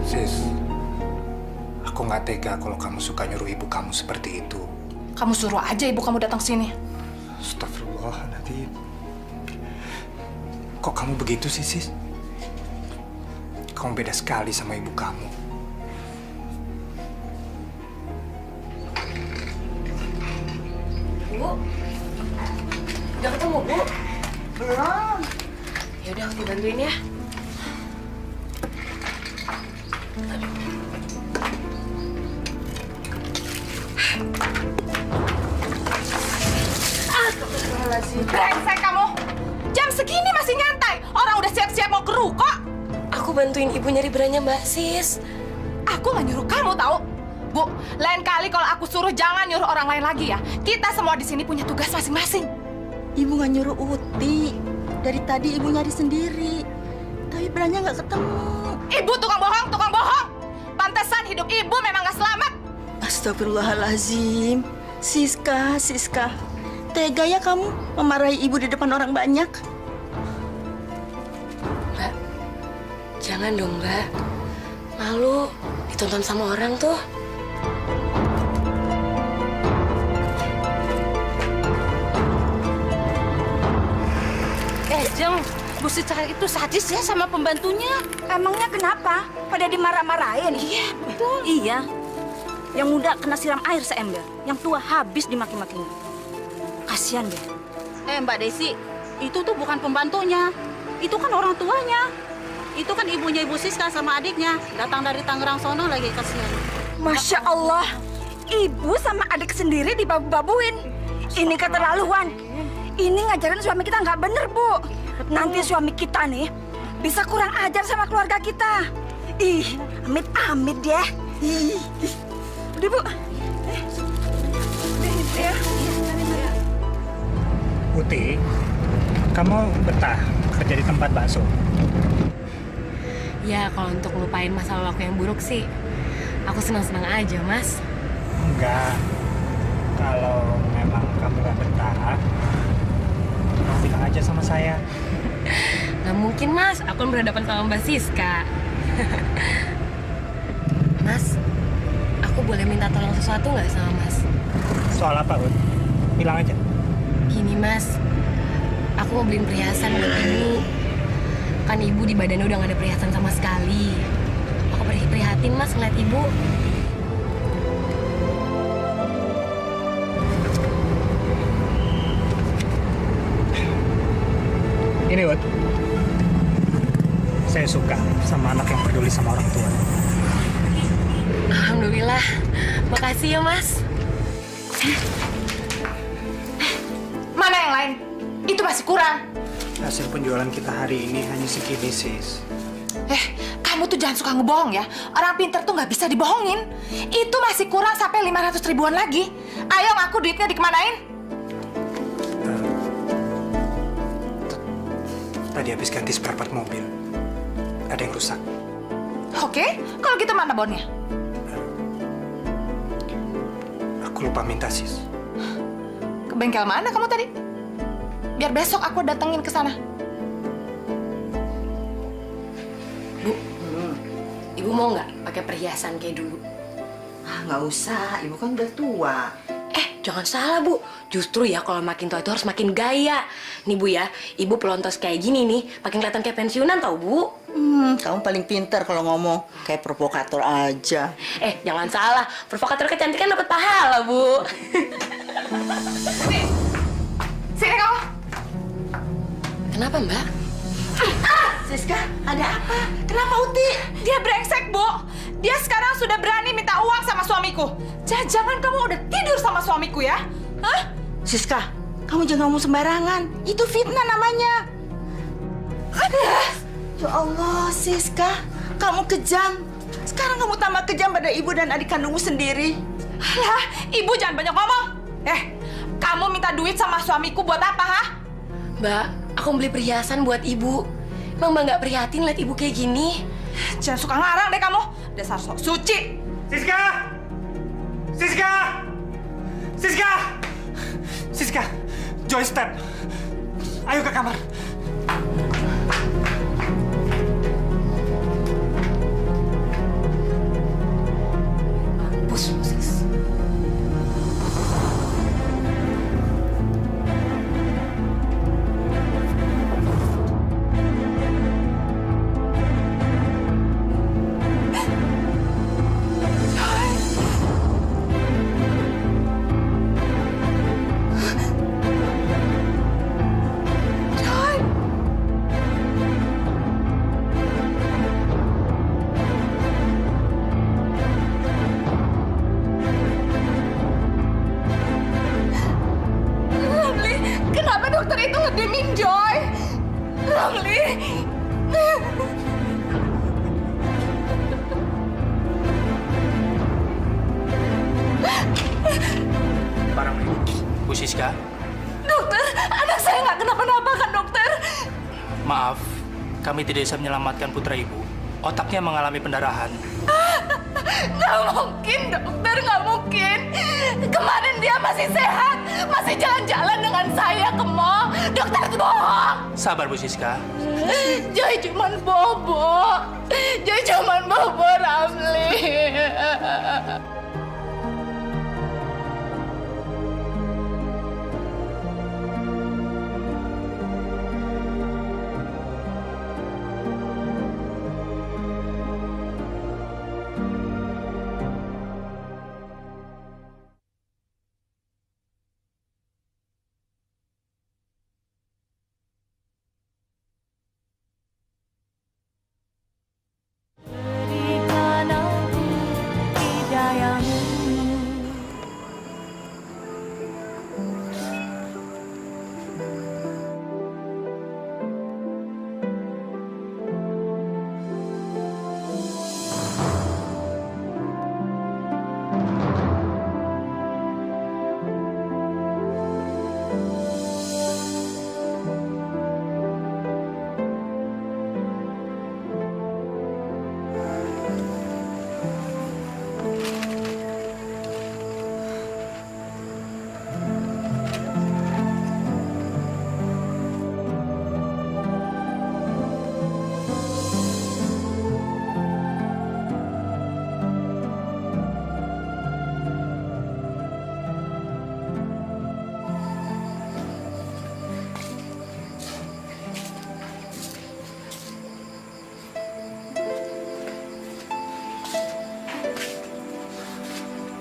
Sis, aku nggak tega kalau kamu suka nyuruh ibu kamu seperti itu. Kamu suruh aja ibu kamu datang sini. Astagfirullahaladzim. Kok kamu begitu sih, Sis? Kamu beda sekali sama ibu kamu. Bu, udah ketemu, Bu? Belum. Ya udah, aku dibantuin ya. Brengsek kamu! Jam segini masih nyantai. Orang udah siap-siap mau ke ruko. Aku bantuin ibu nyari beranya Mbak Sis. Aku nggak nyuruh kamu tahu. Bu, lain kali kalau aku suruh jangan nyuruh orang lain lagi ya. Kita semua di sini punya tugas masing-masing. Ibu nggak nyuruh Uti. Dari tadi ibu nyari sendiri. Tapi beranya nggak ketemu. Ibu tukang bohong, tukang bohong. Pantesan hidup ibu memang nggak selamat. Astagfirullahalazim. Siska, Siska. Tega ya kamu memarahi ibu di depan orang banyak? Mbak, jangan dong, Mbak. Malu ditonton sama orang tuh. Jeng, Bu Siska itu sadis ya sama pembantunya. Emangnya kenapa? Pada dimarah-marahin? Iya, betul. Iya. Yang muda kena siram air seember, yang tua habis dimaki-makinya. Kasihan deh. Mbak Desi, itu tuh bukan pembantunya. Itu kan orang tuanya. Itu kan ibunya Ibu Siska sama adiknya. Datang dari Tangerang sono lagi, kasihan. Masya Allah, ibu sama adik sendiri dibabu-babuin. Ini keterlaluan. Ini ngajarin suami kita nggak bener, Bu. Nanti suami kita nih bisa kurang ajar sama keluarga kita. Ih, amit-amit deh. Ih. Udah, Bu. Ya. Uti, kamu betah kerja di tempat bakso? Ya, kalau untuk ngelupain masa lalu aku yang buruk sih, aku senang-senang aja, Mas. Enggak. Kalau memang kamu gak betah, kamu bilang aja sama saya. Nggak mungkin, Mas. Aku kan berhadapan sama Mbak Siska. Mas, aku boleh minta tolong sesuatu nggak sama Mas? Soal apa, Ut? Bilang aja. Gini, Mas. Aku mau beliin perhiasan buat Ibu. Kan Ibu di badannya udah nggak ada perhiasan sama sekali. Aku prihatin, Mas, ngeliat Ibu. Ini, Ut. Saya suka sama anak yang peduli sama orang tua. Alhamdulillah. Makasih ya, Mas. Mana yang lain? Itu masih kurang. Hasil penjualan kita hari ini hanya segini, sis. Kamu tuh jangan suka ngebohong ya. Orang pinter tuh nggak bisa dibohongin. Itu masih kurang sampai 500 ribuan lagi. Ayo ngaku duitnya dikemanain? Tadi habis ganti seperempat mobil. Ada yang rusak. Oke, kalau gitu mana bonnya? Aku lupa minta, sis. Ke bengkel mana kamu tadi? Biar besok aku datengin ke sana. Bu, Ibu mau nggak pakai perhiasan kayak dulu? Nggak usah, ibu kan udah tua. Jangan salah, Bu. Justru ya kalau makin tua itu harus makin gaya. Nih, Bu ya, Ibu pelontos kayak gini nih, makin kelihatan kayak pensiunan tau, Bu. Kamu paling pintar kalau ngomong. Kayak provokator aja. Jangan salah. Provokator kecantikan dapat pahala, Bu. Sini kamu. Kenapa, Mbak? Siska, ada apa? Kenapa Uti? Dia brengsek, Bu. Dia sekarang sudah berani minta uang sama suamiku. Jangan kamu udah tidur sama suamiku ya? Hah? Siska, kamu jangan ngomong sembarangan. Itu fitnah namanya. Ya Allah, Siska. Kamu kejam. Sekarang kamu tambah kejam pada ibu dan adik kandungmu sendiri. Lah, ibu jangan banyak ngomong. Kamu minta duit sama suamiku buat apa, ha? Mbak, aku beli perhiasan buat Ibu. Emang Mbak nggak prihatin lihat Ibu kayak gini? Jangan suka ngarang deh kamu. Dasar sok suci. Siska! Siska! Siska! Siska, join step. Ayo ke kamar. Mampus, Sis. Kenapa dokter itu ngedimin Joy? Ramli. Parang Bu Siska, Dokter, anak saya nggak kenapa-napa kan dokter? maaf, kami tidak bisa menyelamatkan putra ibu. Otaknya mengalami pendarahan. Nggak mungkin dokter, nggak mungkin. Kemarin dia masih sehat, masih jalan-jalan dengan saya ke mall. Dokter itu bohong. Sabar Bu Siska. Joy cuman bobo. Joy cuman bobo, Ramli.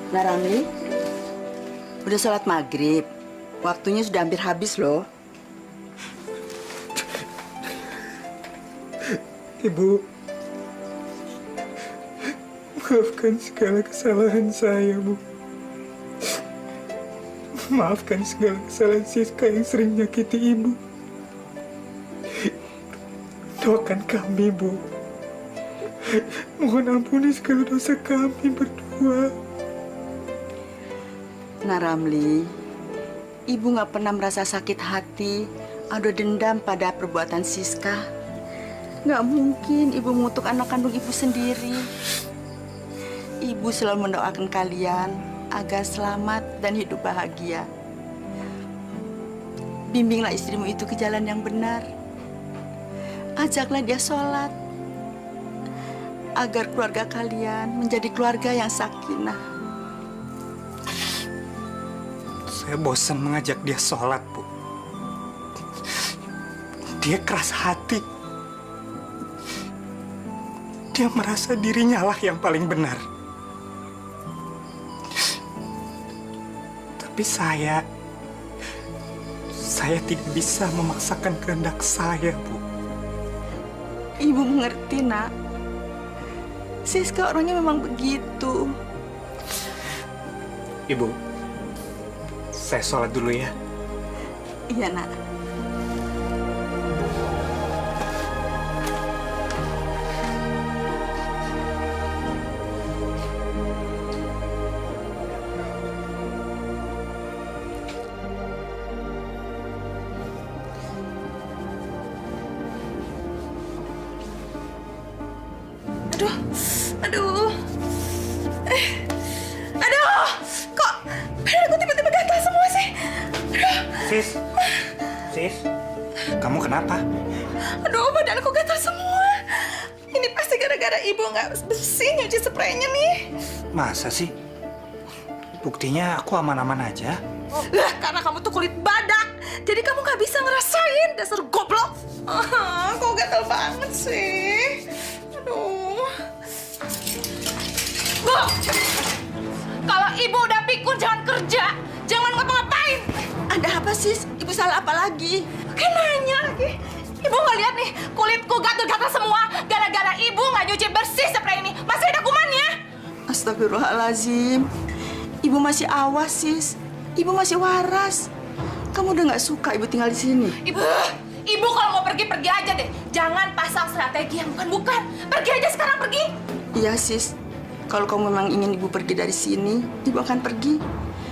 Nah, Ramli, udah sholat maghrib. Waktunya sudah hampir habis loh. Ibu, maafkan segala kesalahan saya, Bu. Maafkan segala kesalahan Siska yang sering menyakiti Ibu. Doakan kami, Bu. Mohon ampuni segala dosa kami berdua. Nah Ramli, Ibu nggak pernah merasa sakit hati atau dendam pada perbuatan Siska. Nggak mungkin Ibu mengutuk anak kandung Ibu sendiri. Ibu selalu mendoakan kalian agar selamat dan hidup bahagia. Bimbinglah istrimu itu ke jalan yang benar. Ajaklah dia sholat agar keluarga kalian menjadi keluarga yang sakinah. Saya bosan mengajak dia sholat, Bu. Dia keras hati. Dia merasa dirinya lah yang paling benar. Tapi saya tidak bisa memaksakan kehendak saya, Bu. Ibu mengerti, Nak. Siska orangnya memang begitu. Ibu, saya sholat dulu ya. Iya, Nak. Aduh. Aduh. Kok badanku tiba-tiba gatal semua sih? Aduh. Sis, kamu kenapa? Aduh, badanku gatal semua. Ini pasti gara-gara ibu nggak bersih nyuci spraynya nih. Masa sih? Buktinya aku aman-aman aja. Lah, karena kamu tuh kulit badak. Jadi kamu nggak bisa ngerasain, dasar goblok. Kok gatal banget sih? Aduh. Bu, kalau ibu udah pikun jangan kerja, jangan ngapa-ngapain. Ada apa, Sis? Ibu salah apa lagi? Kan nanya lagi. Ibu nggak lihat nih, kulitku gatal-gatal semua gara-gara ibu nggak nyuci bersih spray ini. Masih ada kumannya. Astagfirullahaladzim. Ibu masih awas, Sis. Ibu masih waras. Kamu udah nggak suka ibu tinggal di sini? Ibu kalau mau pergi aja deh. Jangan pasang strategi yang bukan-bukan. Pergi aja sekarang, pergi. Iya, Sis. Kalau kamu memang ingin ibu pergi dari sini, ibu akan pergi.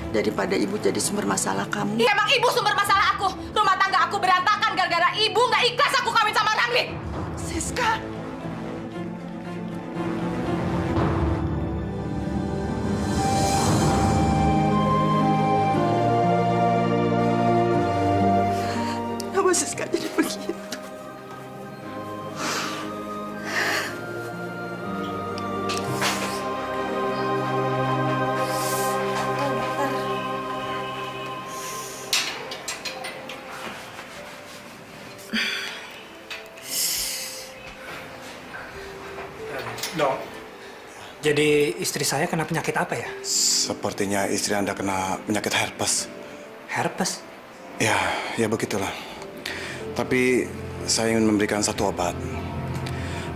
Daripada ibu jadi sumber masalah kamu. Iya, emang ibu sumber masalah aku. Rumah tangga aku berantakan gara-gara ibu nggak ikhlas aku kawin sama Ramli. Siska. Kenapa Siska jadi begitu? Dok, jadi istri saya kena penyakit apa ya? Sepertinya istri Anda kena penyakit herpes. Herpes? Ya begitulah. Tapi saya ingin memberikan satu obat.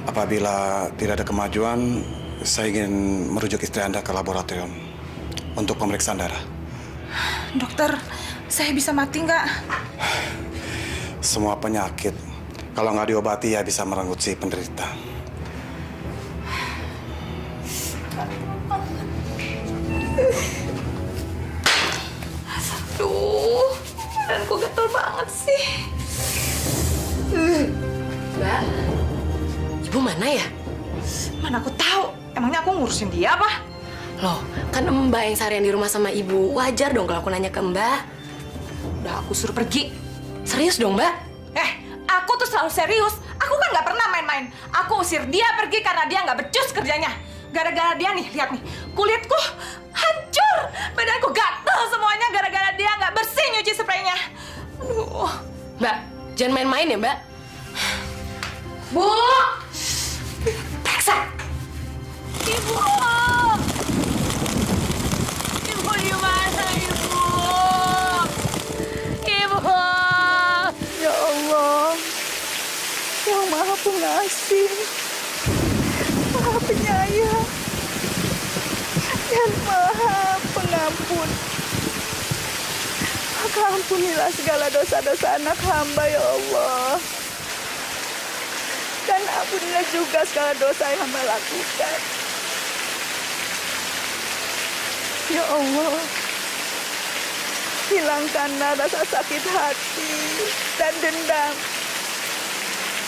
Apabila tidak ada kemajuan, saya ingin merujuk istri Anda ke laboratorium untuk pemeriksaan darah. Dokter, saya bisa mati nggak? Semua penyakit, kalau nggak diobati ya bisa merenggut si penderita. Aduh, badanku gatel banget sih. Mbak, ibu mana ya? Mana aku tahu. Emangnya aku ngurusin dia apa? Loh, kan Mbak yang seharian di rumah sama ibu. Wajar dong kalau aku nanya ke Mbak. Udah aku suruh pergi. Serius dong, Mbak? Aku tuh selalu serius. Aku kan nggak pernah main-main. Aku usir dia pergi karena dia nggak becus kerjanya. Gara-gara dia nih, lihat nih, kulitku hancur, badanku gatel semuanya gara-gara dia nggak bersih nyuci spraynya. Aduh. Mbak, jangan main-main ya, Mbak. Bu! Paksa! Ibu! Ibu di mana, Ibu? Ibu! Ya Allah, yang Maha Pengasih, Maha Penyayang, dan Maha Pengampun. Maka ampunilah segala dosa-dosa anak hamba ya Allah. Dan ampunilah juga segala dosa yang hamba lakukan. Ya Allah, hilangkanlah rasa sakit hati dan dendam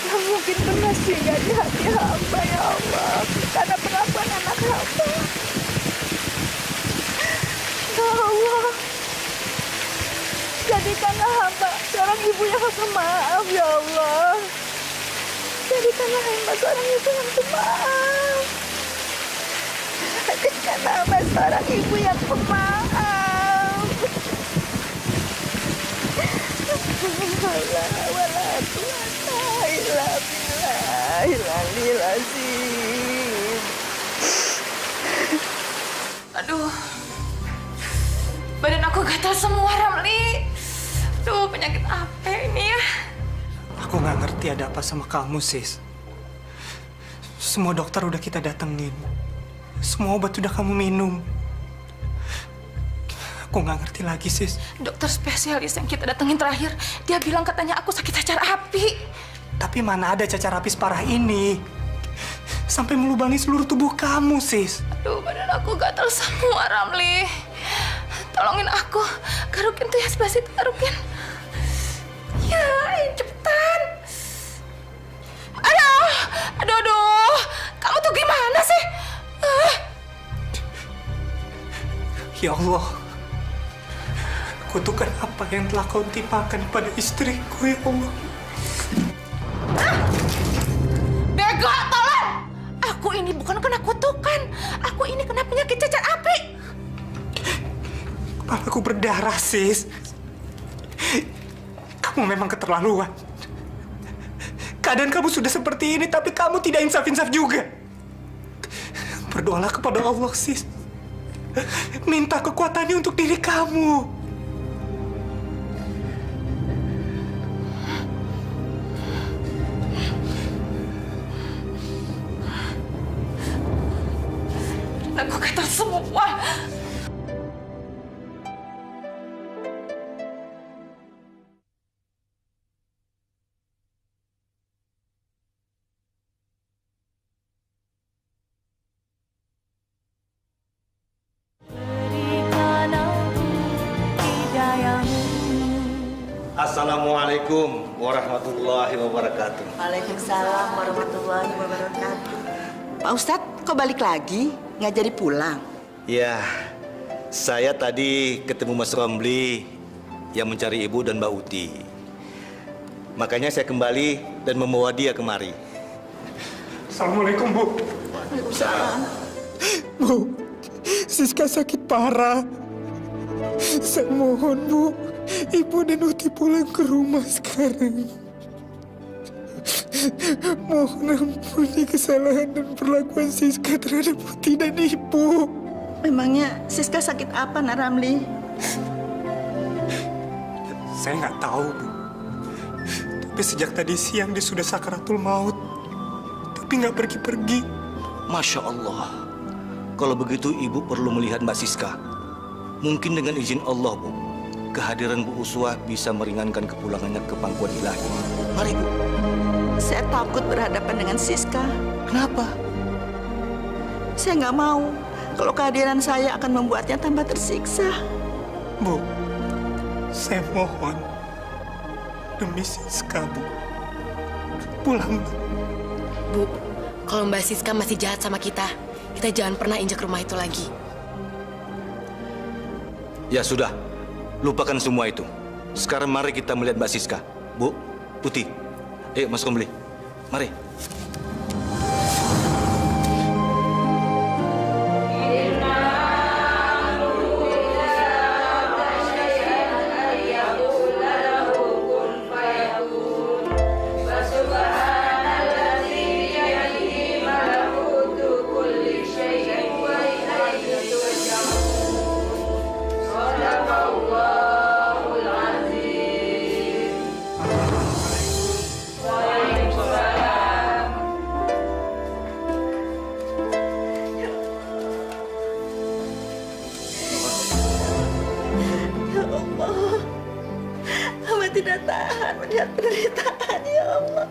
yang mungkin pernah singgah di hati hamba ya Allah karena perlakuan anak hamba. Ya Allah, jadikanlah hamba seorang ibu yang pemaaf ya Allah. Jadikanlah hamba seorang ibu yang pemaaf. Jadikanlah hamba seorang ibu yang pemaaf. Aduh, badan aku gatal semua, Ramli. Aduh, penyakit apa ini ya? Aku nggak ngerti ada apa sama kamu, sis. Semua dokter udah kita datengin. Semua obat udah kamu minum. Aku nggak ngerti lagi, sis. Dokter spesialis yang kita datengin terakhir, dia bilang katanya aku sakit cacar api. Tapi mana ada cacar api separah ini? Sampai melubangi seluruh tubuh kamu, sis. Aduh, badan aku gatal semua, Ramli. Tolongin aku. Garukin tuh yang sebelah situ, garukin. Ya, cepetan. Aduh. Kamu tuh gimana sih? Ya Allah. Kutukan apa yang telah kau timpakan pada istriku, ya Allah. Bego, tolong! Aku ini bukan kena kutukan. Aku ini kena penyakit cacar api. Kepalaku berdarah, sis. Kamu memang keterlaluan. Keadaan kamu sudah seperti ini, tapi kamu tidak insaf-insaf juga. Berdoalah kepada Allah, sis. Minta kekuatannya untuk diri kamu. Aku gatal semua. Assalamualaikum warahmatullahi wabarakatuh. Waalaikumsalam warahmatullahi wabarakatuh. Pak Ustadz, kok balik lagi? Nggak jadi pulang? Ya, saya tadi ketemu Mas Romli yang mencari Ibu dan Mbak Uti. Makanya saya kembali dan membawa dia kemari. Assalamualaikum, Bu. Waalaikumsalam. Bu, Siska sakit parah. Saya mohon, Bu, Ibu dan Uti pulang ke rumah sekarang. Mohon ampuni kesalahan dan perlakuan Siska terhadap Uti dan Ibu. Memangnya Siska sakit apa, Nak Ramli? Saya nggak tahu, Bu. Tapi sejak tadi siang dia sudah sakaratul maut. Tapi nggak pergi-pergi. Masya Allah. Kalau begitu Ibu perlu melihat Mbak Siska. Mungkin dengan izin Allah, Bu, kehadiran Bu Uswah bisa meringankan kepulangannya ke pangkuan ilahi. Mari, Bu. Saya takut berhadapan dengan Siska. Kenapa? Saya nggak mau kalau kehadiran saya akan membuatnya tambah tersiksa. Bu, saya mohon demi Siska, Bu. Pulang. Bu, kalau Mbak Siska masih jahat sama kita jangan pernah injak rumah itu lagi. Ya sudah, lupakan semua itu. Sekarang mari kita melihat Mbak Siska. Bu, Putih, ayo Mas Romli, mari. tidak tahan melihat penderitaan, ya Allah.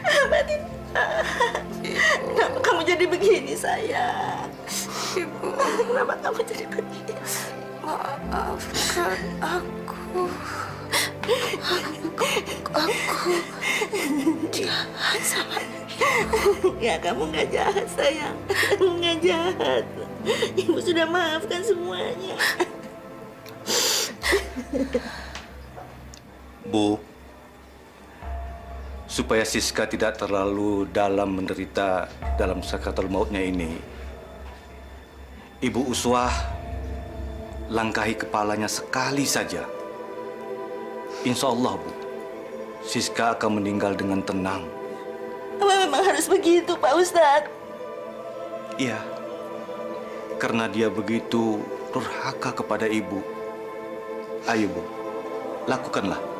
Hamba tidak tahan. Kenapa kamu jadi begini, sayang? Ibu, kenapa kamu jadi begini? Maafkan aku. Aku jahat sama ibu. Ya, kamu nggak jahat, sayang. Kamu nggak jahat. Ibu sudah maafkan semuanya. Bu, supaya Siska tidak terlalu dalam menderita dalam sakaratul mautnya ini, Ibu Uswah langkahi kepalanya sekali saja. Insya Allah, Bu, Siska akan meninggal dengan tenang. Apa memang harus begitu, Pak Ustadz? Iya, karena dia begitu durhaka kepada Ibu. Ayo, Bu, lakukanlah.